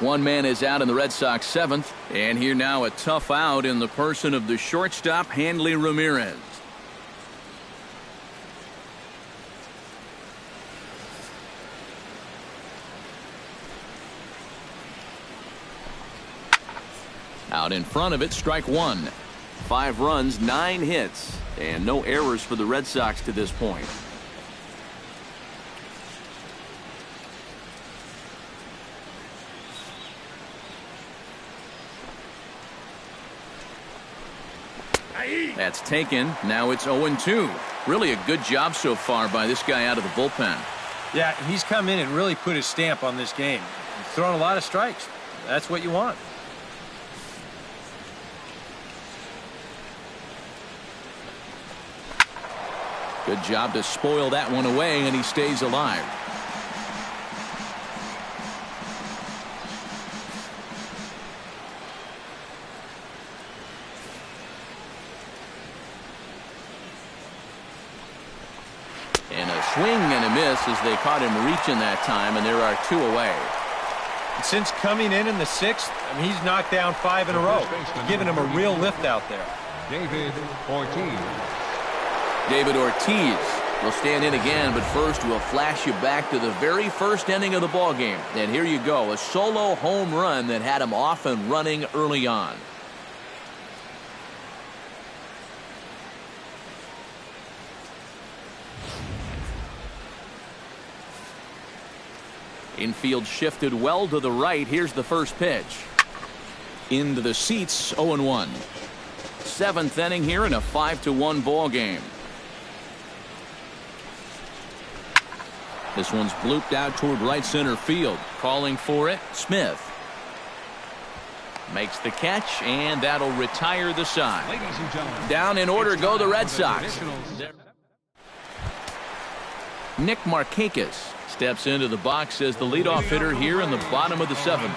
One man is out in the Red Sox 7th. And here now a tough out in the person of the shortstop, Hanley Ramirez. Out in front of it, strike 1. 5 runs, 9 hits, and no errors for the Red Sox to this point. That's taken. Now it's 0-2. Really a good job so far by this guy out of the bullpen. Yeah, he's come in and really put his stamp on this game. He's thrown a lot of strikes. That's what you want. Good job to spoil that one away, and he stays alive. And a swing and a miss as they caught him reaching that time, and there are 2 away. Since coming in the 6th, he's knocked down 5 in a row, giving him a real lift out there. David Ortiz. David Ortiz will stand in again, but first we'll flash you back to the very first inning of the ball game. And here you go, a solo home run that had him off and running early on. Infield shifted well to the right. Here's the first pitch. Into the seats, 0-1. 7th inning here in a 5-1 ball game. This one's blooped out toward right center field. Calling for it, Smith. Makes the catch, and that'll retire the side. Ladies and gentlemen, down in order go the Red Sox. Nick Markakis steps into the box as the leadoff hitter here in the bottom of the 7th.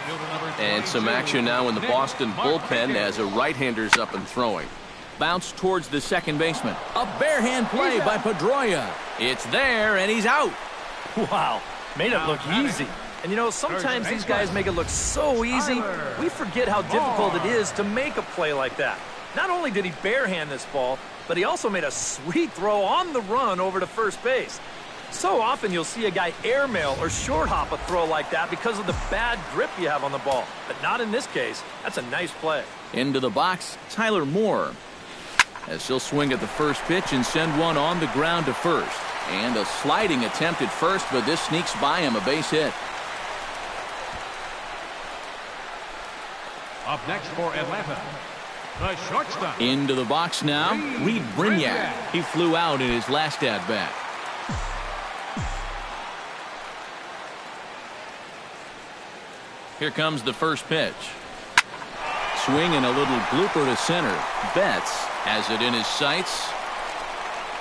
And some action now in the Boston bullpen as a right-hander's up and throwing. Bounce towards the second baseman. A bare hand play by Pedroia. It's there, and he's out. Wow, made it look easy. And you know, sometimes these guys make it look so easy, we forget how difficult it is to make a play like that. Not only did he barehand this ball, but he also made a sweet throw on the run over to first base. So often you'll see a guy airmail or short hop a throw like that because of the bad grip you have on the ball. But not in this case. That's a nice play. Into the box, Tyler Moore. As he'll swing at the first pitch and send one on the ground to first. And a sliding attempt at first, but this sneaks by him, a base hit. up next for Atlanta, the shortstop. Into the box now, Reed Brignac. He flew out in his last at-bat. Here comes the first pitch. Swing and a little blooper to center. Betts has it in his sights.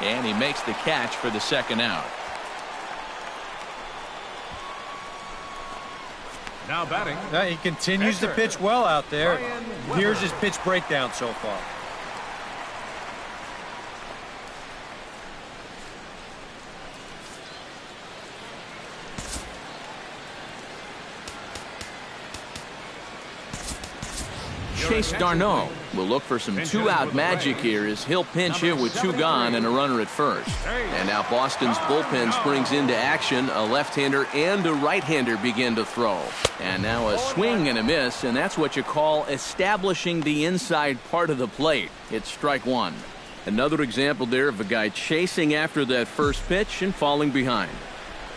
And he makes the catch for the second out. Now batting. He continues to pitch well out there. Here's his pitch breakdown so far. Chase Darno will look for some two-out magic here as he'll pinch hit with two gone and a runner at first. And now Boston's bullpen springs into action. A left-hander and a right-hander begin to throw. And now a swing and a miss, and that's what you call establishing the inside part of the plate. It's strike one. Another example there of a guy chasing after that first pitch and falling behind.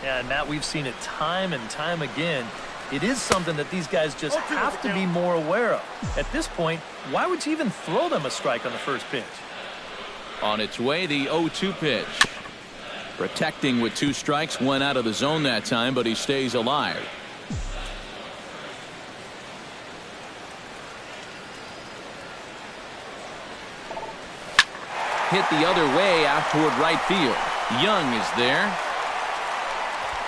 Yeah, and Matt, we've seen it time and time again. It is something that these guys just have to be more aware of. At this point, why would you even throw them a strike on the first pitch? On its way, the 0-2 pitch. Protecting with two strikes, went out of the zone that time, but he stays alive. Hit the other way out toward right field. Young is there.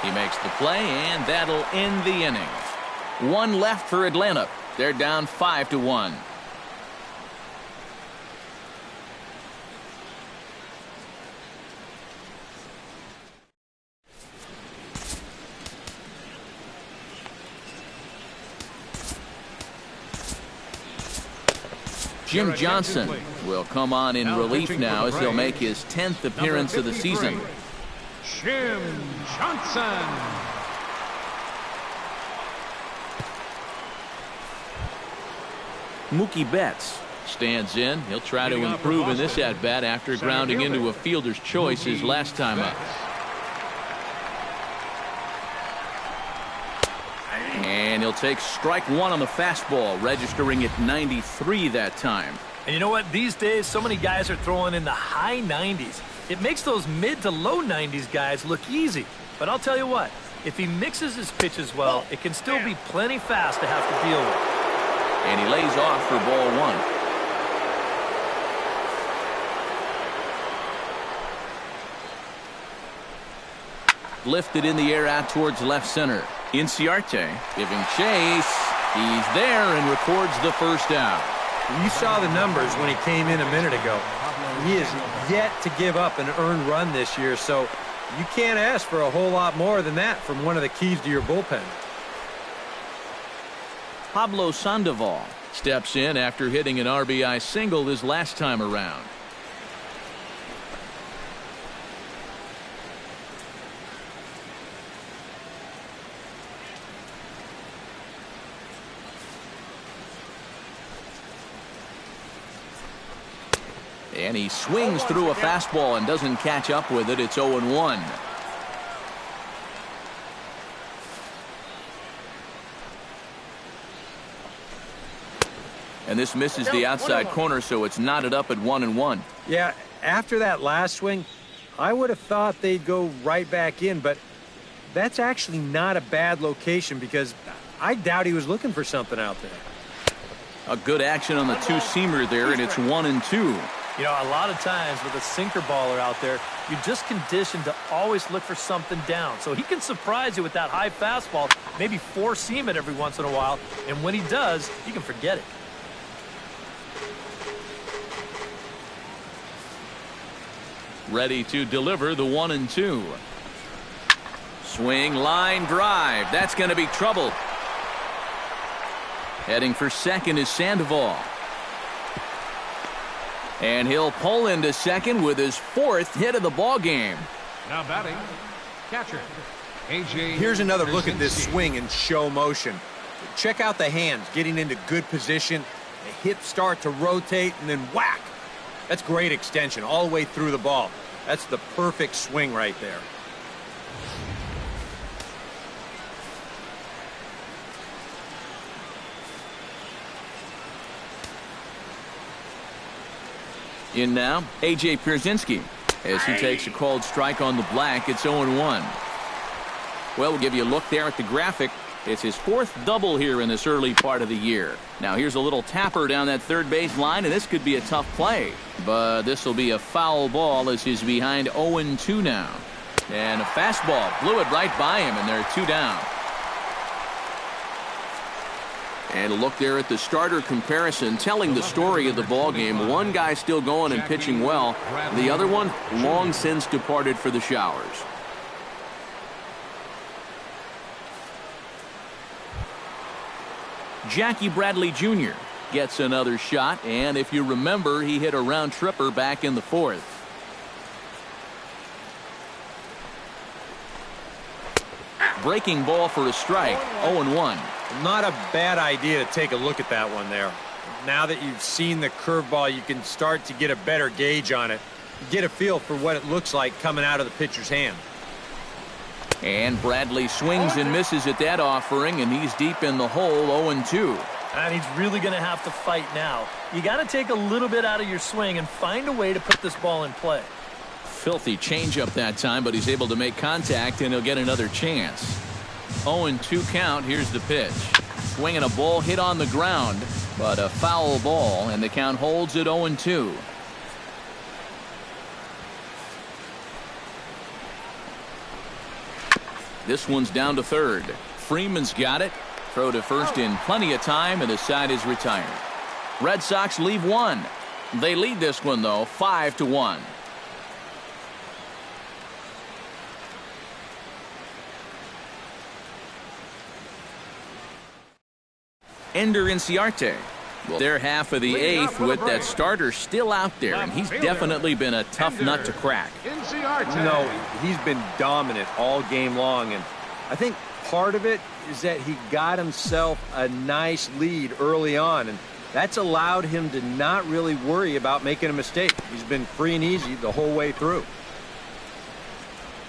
He makes the play, and that'll end the inning. One left for Atlanta. They're down 5-1. Jim Johnson will come on in relief now as he'll make his 10th appearance of the season. Jim Johnson. Mookie Betts stands in. He'll try to improve in this at-bat after grounding into a fielder's choice his last time up. And he'll take strike one on the fastball, registering at 93 that time. And you know what? These days, so many guys are throwing in the high 90s. It makes those mid to low 90s guys look easy. But I'll tell you what, if he mixes his pitches well, it can still be plenty fast to have to deal with. And he lays off for ball one. Lifted in the air out towards left center. Inciarte giving chase. He's there and records the first out. You saw the numbers when he came in a minute ago. He is yet to give up an earned run this year, so you can't ask for a whole lot more than that from one of the keys to your bullpen. Pablo Sandoval steps in after hitting an RBI single his last time around. And he swings through a fastball and doesn't catch up with it. It's 0-1. And this misses the outside corner, so it's knotted up at 1-1. Yeah, after that last swing, I would have thought they'd go right back in, but that's actually not a bad location because I doubt he was looking for something out there. A good action on the two-seamer there, and it's 1-2. You know, a lot of times with a sinker baller out there, you're just conditioned to always look for something down. So he can surprise you with that high fastball, maybe four-seam it every once in a while, and when he does, you can forget it. Ready to deliver the 1-2. Swing, line, drive. That's going to be trouble. Heading for second is Sandoval. And he'll pull into second with his fourth hit of the ball game. Now batting, catcher AJ. Here's another look at this swing in show motion. Check out the hands getting into good position. The hips start to rotate and then whack. That's great extension all the way through the ball. That's the perfect swing right there. In now, A.J. Pierzynski as he takes a called strike on the black. It's 0-1. Well, we'll give you a look there at the graphic. It's his fourth double here in this early part of the year. Now here's a little tapper down that third base line, and this could be a tough play. But this will be a foul ball as he's behind 0-2 now. And a fastball blew it right by him, and they're two down. And a look there at the starter comparison, telling the story of the ball game. One guy still going and pitching well. The other one long since departed for the showers. Jackie Bradley Jr. gets another shot, and if you remember, he hit a round tripper back in the fourth. Breaking ball for a strike. 0-1. Not a bad idea to take a look at that one there. Now that you've seen the curveball, you can start to get a better gauge on it. Get a feel for what it looks like coming out of the pitcher's hand. And Bradley swings and misses at that offering, and he's deep in the hole. 0-2. And he's really going to have to fight now. You got to take a little bit out of your swing and find a way to put this ball in play. Filthy changeup that time, but he's able to make contact, and he'll get another chance. 0-2 count. Here's the pitch. Swinging a ball hit on the ground, but a foul ball, and the count holds at 0-2. This one's down to third. Freeman's got it. Throw to first in plenty of time, and the side is retired. Red Sox leave one. They lead this one, though, 5-1. Ender Inciarte. Well, they're half of the eighth with that starter still out there, and he's definitely been a tough nut to crack. No, he's been dominant all game long, and I think part of it is that he got himself a nice lead early on, and that's allowed him to not really worry about making a mistake. He's been free and easy the whole way through.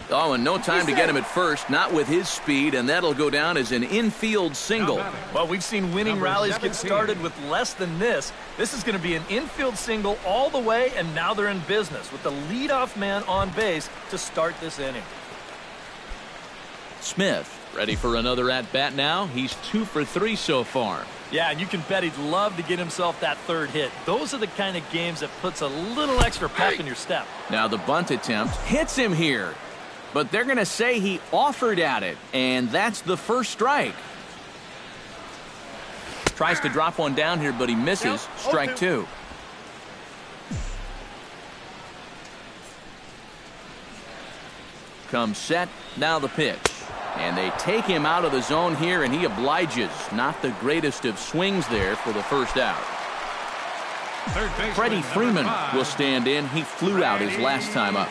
Oh, and no time to get him at first, not with his speed, and that'll go down as an infield single. Well, we've seen winning rallies get started with less than this. This is going to be an infield single all the way, and now they're in business with the leadoff man on base to start this inning. Smith ready for another at-bat now. He's 2 for 3 so far. Yeah, and you can bet he'd love to get himself that third hit. Those are the kind of games that puts a little extra pep in your step. Now the bunt attempt hits him here. But they're going to say he offered at it, and that's the first strike. Tries to drop one down here, but he misses. Strike 2. Comes set, now the pitch. And they take him out of the zone here, and he obliges. Not the greatest of swings there for the first out. Freddie Freeman will stand in. He flew out his last time up.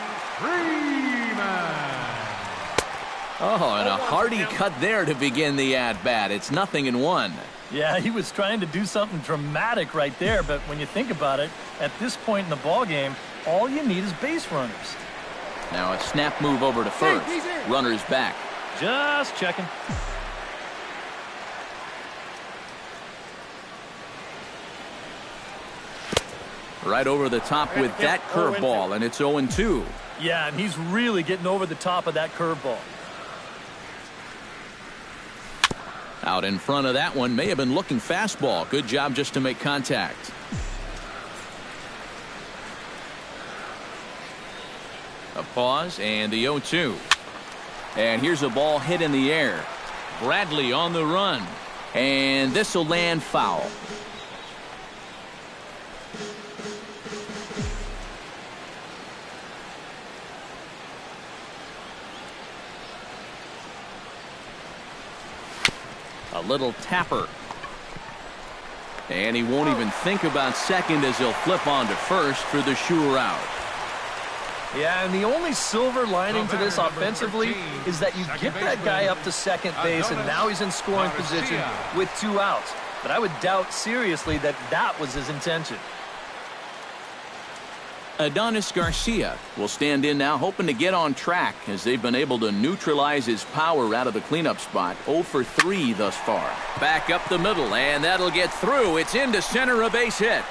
Oh, and a hearty cut there to begin the at-bat. It's 0-1. Yeah, he was trying to do something dramatic right there, but when you think about it, at this point in the ball game, all you need is base runners. Now a snap move over to first. Runner's back. Just checking. Right over the top with that curveball, and it's 0-2. Yeah, and he's really getting over the top of that curveball. Out in front of that one, may have been looking fastball. Good job just to make contact. A pause and the 0-2. And here's a ball hit in the air. Bradley on the run. And this will land foul. A little tapper. And he won't even think about second as he'll flip on to first for the sure out. Yeah, and the only silver lining to this offensively is that you get that guy up to second base, and now he's in scoring position with 2 outs. But I would doubt seriously that that was his intention. Adonis Garcia will stand in now, hoping to get on track as they've been able to neutralize his power out of the cleanup spot. 0 for 3 thus far. Back up the middle, and that'll get through. It's into center, a base hit.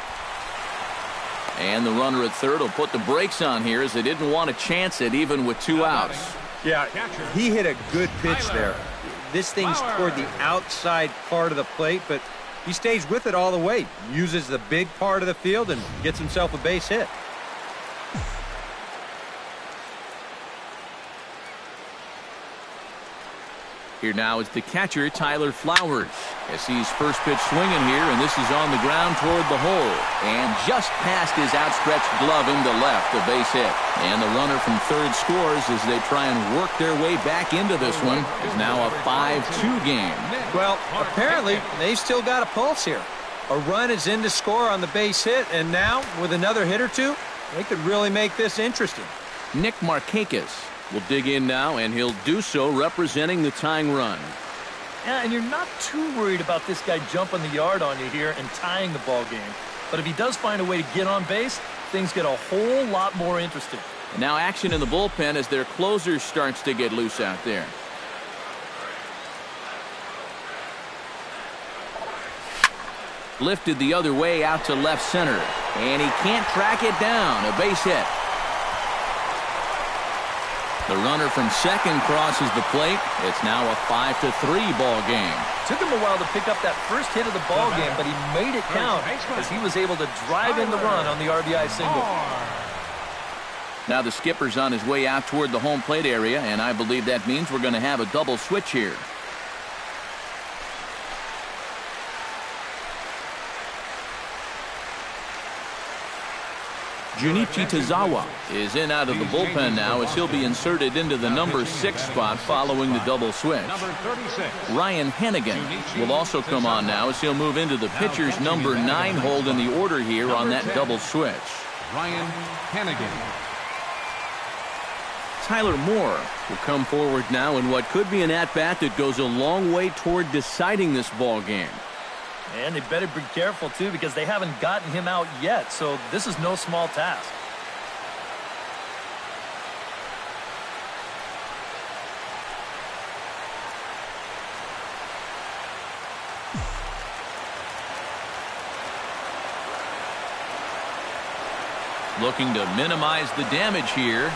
And the runner at third will put the brakes on here as they didn't want to chance it even with 2 outs. Yeah, he hit a good pitch there. This thing's toward the outside part of the plate, but he stays with it all the way. Uses the big part of the field and gets himself a base hit. Here now is the catcher, Tyler Flowers. As he's first pitch swinging here, and this is on the ground toward the hole. And just past his outstretched glove into left, a base hit. And the runner from third scores as they try and work their way back into this one. Is now a 5-2 game. Well, apparently, they've still got a pulse here. A run is in to score on the base hit, and now, with another hit or two, they could really make this interesting. Nick Markakis will dig in now, and he'll do so representing the tying run. Yeah, and you're not too worried about this guy jumping the yard on you here and tying the ball game. But if he does find a way to get on base, things get a whole lot more interesting. And now action in the bullpen as their closer starts to get loose out there. Lifted the other way out to left center. And he can't track it down. A base hit. The runner from second crosses the plate. It's now a 5-3 ball game. Took him a while to pick up that first hit of the ball game, but he made it count as he was able to drive in the run on the RBI single. Now the skipper's on his way out toward the home plate area, and I believe that means we're going to have a double switch here. Junichi Tazawa is in out of the bullpen now as he'll be inserted into the number 6 spot following the double switch. Ryan Hennigan will also come on now as he'll move into the pitcher's number 9 hold in the order here on that double switch. Ryan Hennigan. Tyler Moore will come forward now in what could be an at-bat that goes a long way toward deciding this ball game. And they better be careful, too, because they haven't gotten him out yet, so this is no small task. Looking to minimize the damage here.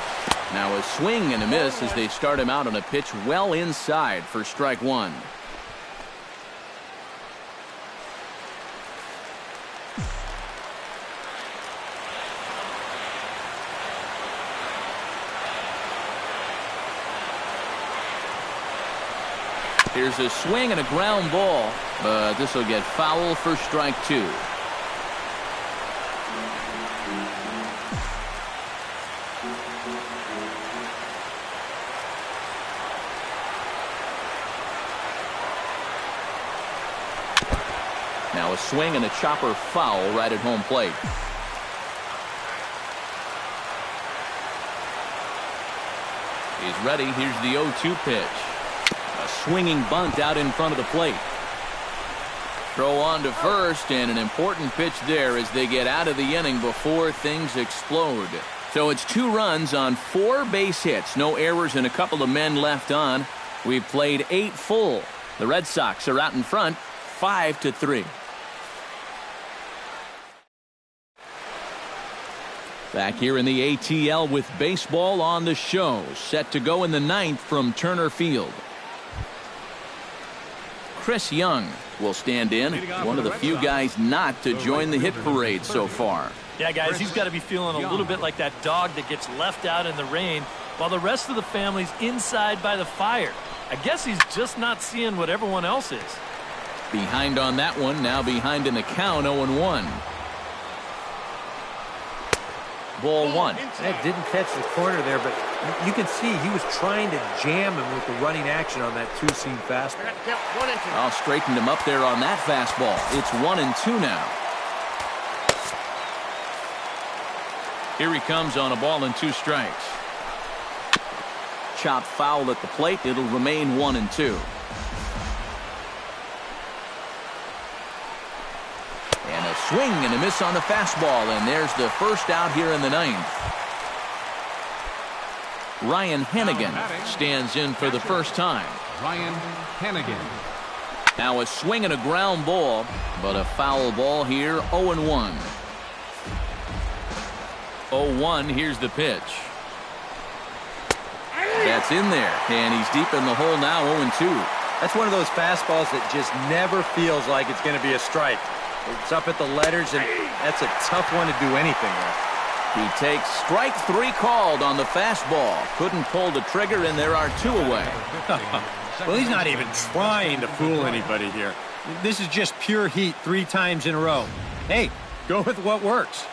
Now a swing and a miss as they start him out on a pitch well inside for strike 1. Here's a swing and a ground ball, but this will get foul for strike 2. Now a swing and a chopper foul right at home plate. He's ready. Here's the 0-2 pitch. A swinging bunt out in front of the plate. Throw on to first, and an important pitch there as they get out of the inning before things explode. So it's 2 runs on 4 base hits. No errors and a couple of men left on. We've played 8 full. The Red Sox are out in front 5-3. Back here in the ATL with baseball on the show. Set to go in the 9th from Turner Field. Chris Young will stand in. One of the few guys not to join the hit parade so far. Yeah, guys, he's got to be feeling a little bit like that dog that gets left out in the rain while the rest of the family's inside by the fire. I guess he's just not seeing what everyone else is. Behind on that one, now behind in the count, 0-1. Ball 1. That didn't catch the corner there, but you can see he was trying to jam him with the running action on that 2-seam fastball. I'll straighten him up there on that fastball. It's 1-2 now. Here he comes on a ball and 2 strikes. Chop foul at the plate. It'll remain 1-2. And a swing and a miss on the fastball, and there's the first out here in the 9th. Ryan Hennigan stands in for the first time. Ryan Hennigan. Now a swing and a ground ball, but a foul ball here, 0-1. 0-1, here's the pitch. That's in there, and he's deep in the hole now, 0-2. That's one of those fastballs that just never feels like it's going to be a strike. It's up at the letters, and that's a tough one to do anything with. He takes strike 3 called on the fastball. Couldn't pull the trigger, and there are 2 away. Well, he's not even trying to fool anybody here. This is just pure heat 3 times in a row. Hey, go with what works.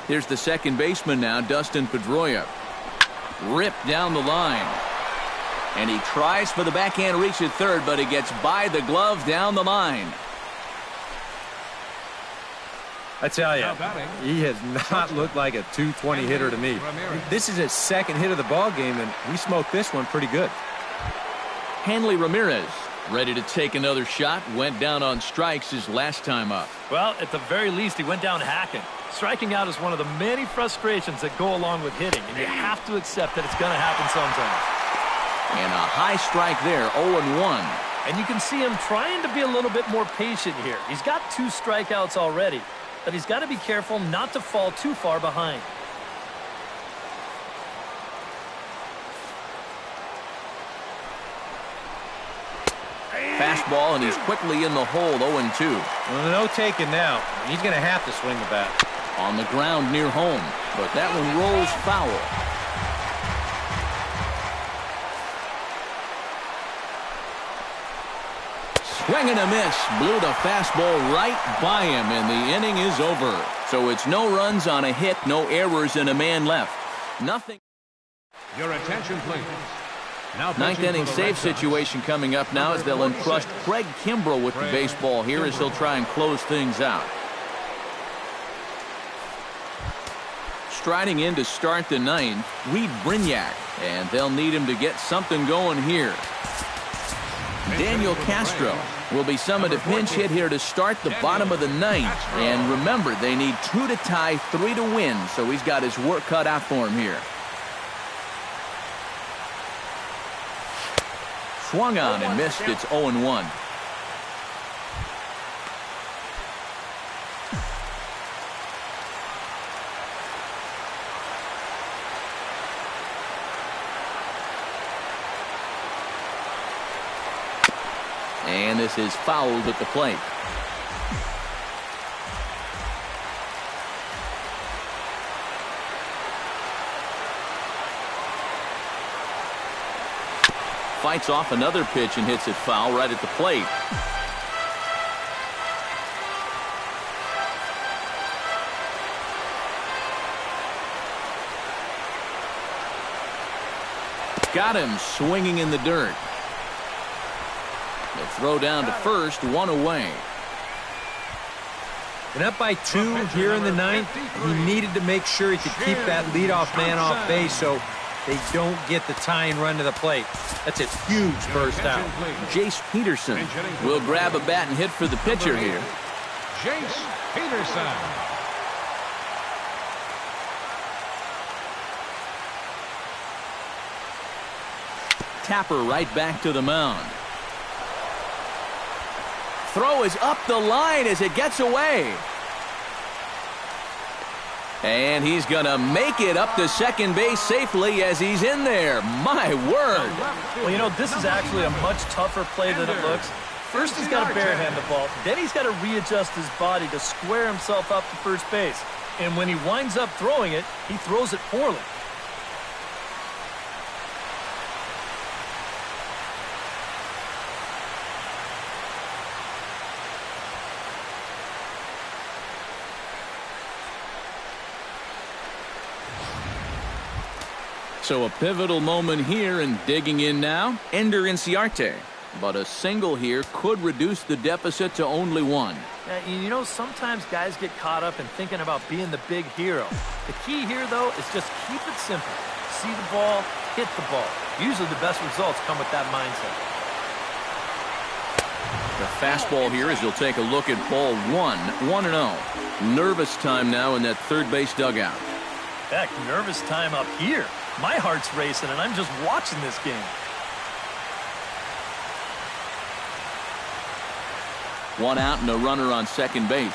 Here's the second baseman now, Dustin Pedroia. Ripped down the line. And he tries for the backhand reach at third, but he gets by the glove down the line. I tell you, he has not looked like a .220 hitter to me. This is his second hit of the ball game, and we smoked this one pretty good. Hanley Ramirez ready to take another shot. Went down on strikes his last time up. Well, at the very least, he went down hacking. Striking out is one of the many frustrations that go along with hitting, and you have to accept that it's going to happen sometimes. And a high strike there, 0-1. And you can see him trying to be a little bit more patient here. He's got 2 strikeouts already. but he's got to be careful not to fall too far behind. Fastball, and he's quickly in the hole, 0-2. Well, no taking now. He's going to have to swing the bat. On the ground near home, but that one rolls foul. Swing and a miss. Blew the fastball right by him, and the inning is over. So it's no runs on a hit, no errors, and a man left. Nothing. Your attention, please. Now Ninth inning save situation coming up now as they'll entrust Craig Kimbrell with the baseball here as he'll try and close things out. Striding in to start the ninth, Reed Brignac, and they'll need him to get something going here. Daniel Castro will be summoned to pinch hit here to start the bottom of the ninth. And remember, they need 2 to tie, 3 to win, so he's got his work cut out for him here. Swung on and missed. It's 0-1. And this is fouled at the plate. Fights off another pitch and hits it foul right at the plate. Got him swinging in the dirt. The throw down to first, 1 away. And up by 2 here in the ninth, he needed to make sure he could keep that leadoff man off base so they don't get the tying run to the plate. That's a huge first out. Jace Peterson will grab a bat and hit for the pitcher here. Jace Peterson. Tapper right back to the mound. Throw is up the line as it gets away. And he's going to make it up to second base safely as he's in there. My word. Well, you know, this is actually a much tougher play than it looks. First, he's got to barehand the ball. Then he's got to readjust his body to square himself up to first base. And when he winds up throwing it, he throws it poorly. So a pivotal moment here, and digging in now, Ender Inciarte. But a single here could reduce the deficit to only 1. Yeah, you know, sometimes guys get caught up in thinking about being the big hero. The key here, though, is just keep it simple. See the ball, hit the ball. Usually the best results come with that mindset. The fastball here as he'll take a look at ball 1, 1-0. Nervous time now in that third base dugout. Heck, nervous time up here. My heart's racing, and I'm just watching this game. One out and a runner on second base.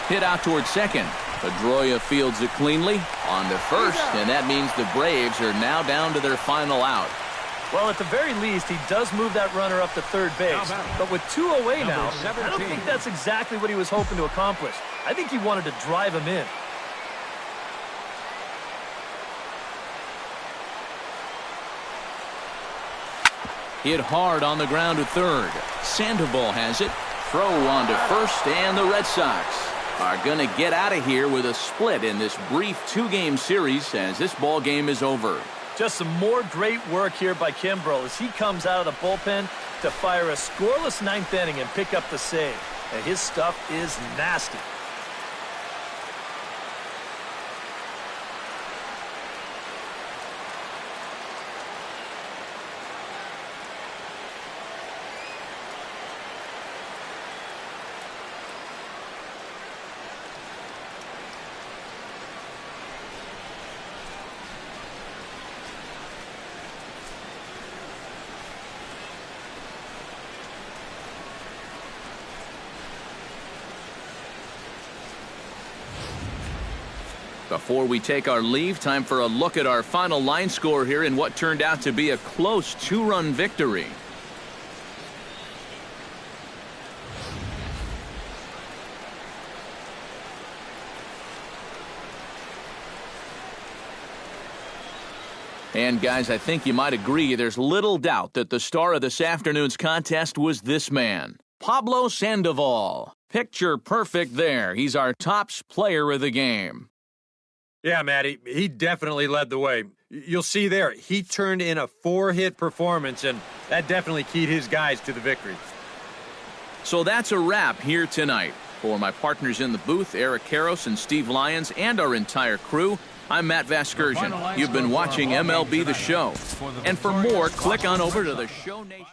Hit out towards second. Pedroia fields it cleanly. On to first, and that means the Braves are now down to their final out. Well, at the very least, he does move that runner up to third base. But with 2 away now, I don't think that's exactly what he was hoping to accomplish. I think he wanted to drive him in. Hit hard on the ground to third. Sandoval has it. Throw on to first, and the Red Sox are going to get out of here with a split in this brief 2-game series as this ball game is over. Just some more great work here by Kimbrell as he comes out of the bullpen to fire a scoreless 9th inning and pick up the save. And his stuff is nasty. Before we take our leave, time for a look at our final line score here in what turned out to be a close 2-run victory. And guys, I think you might agree there's little doubt that the star of this afternoon's contest was this man, Pablo Sandoval. Picture perfect there. He's our tops player of the game. Yeah, Matty, he definitely led the way. You'll see there, he turned in a 4-hit performance, and that definitely keyed his guys to the victory. So that's a wrap here tonight. For my partners in the booth, Eric Karros and Steve Lyons, and our entire crew, I'm Matt Vasgersian. You've been watching MLB The Show. And for more, click on over to the Show Nation.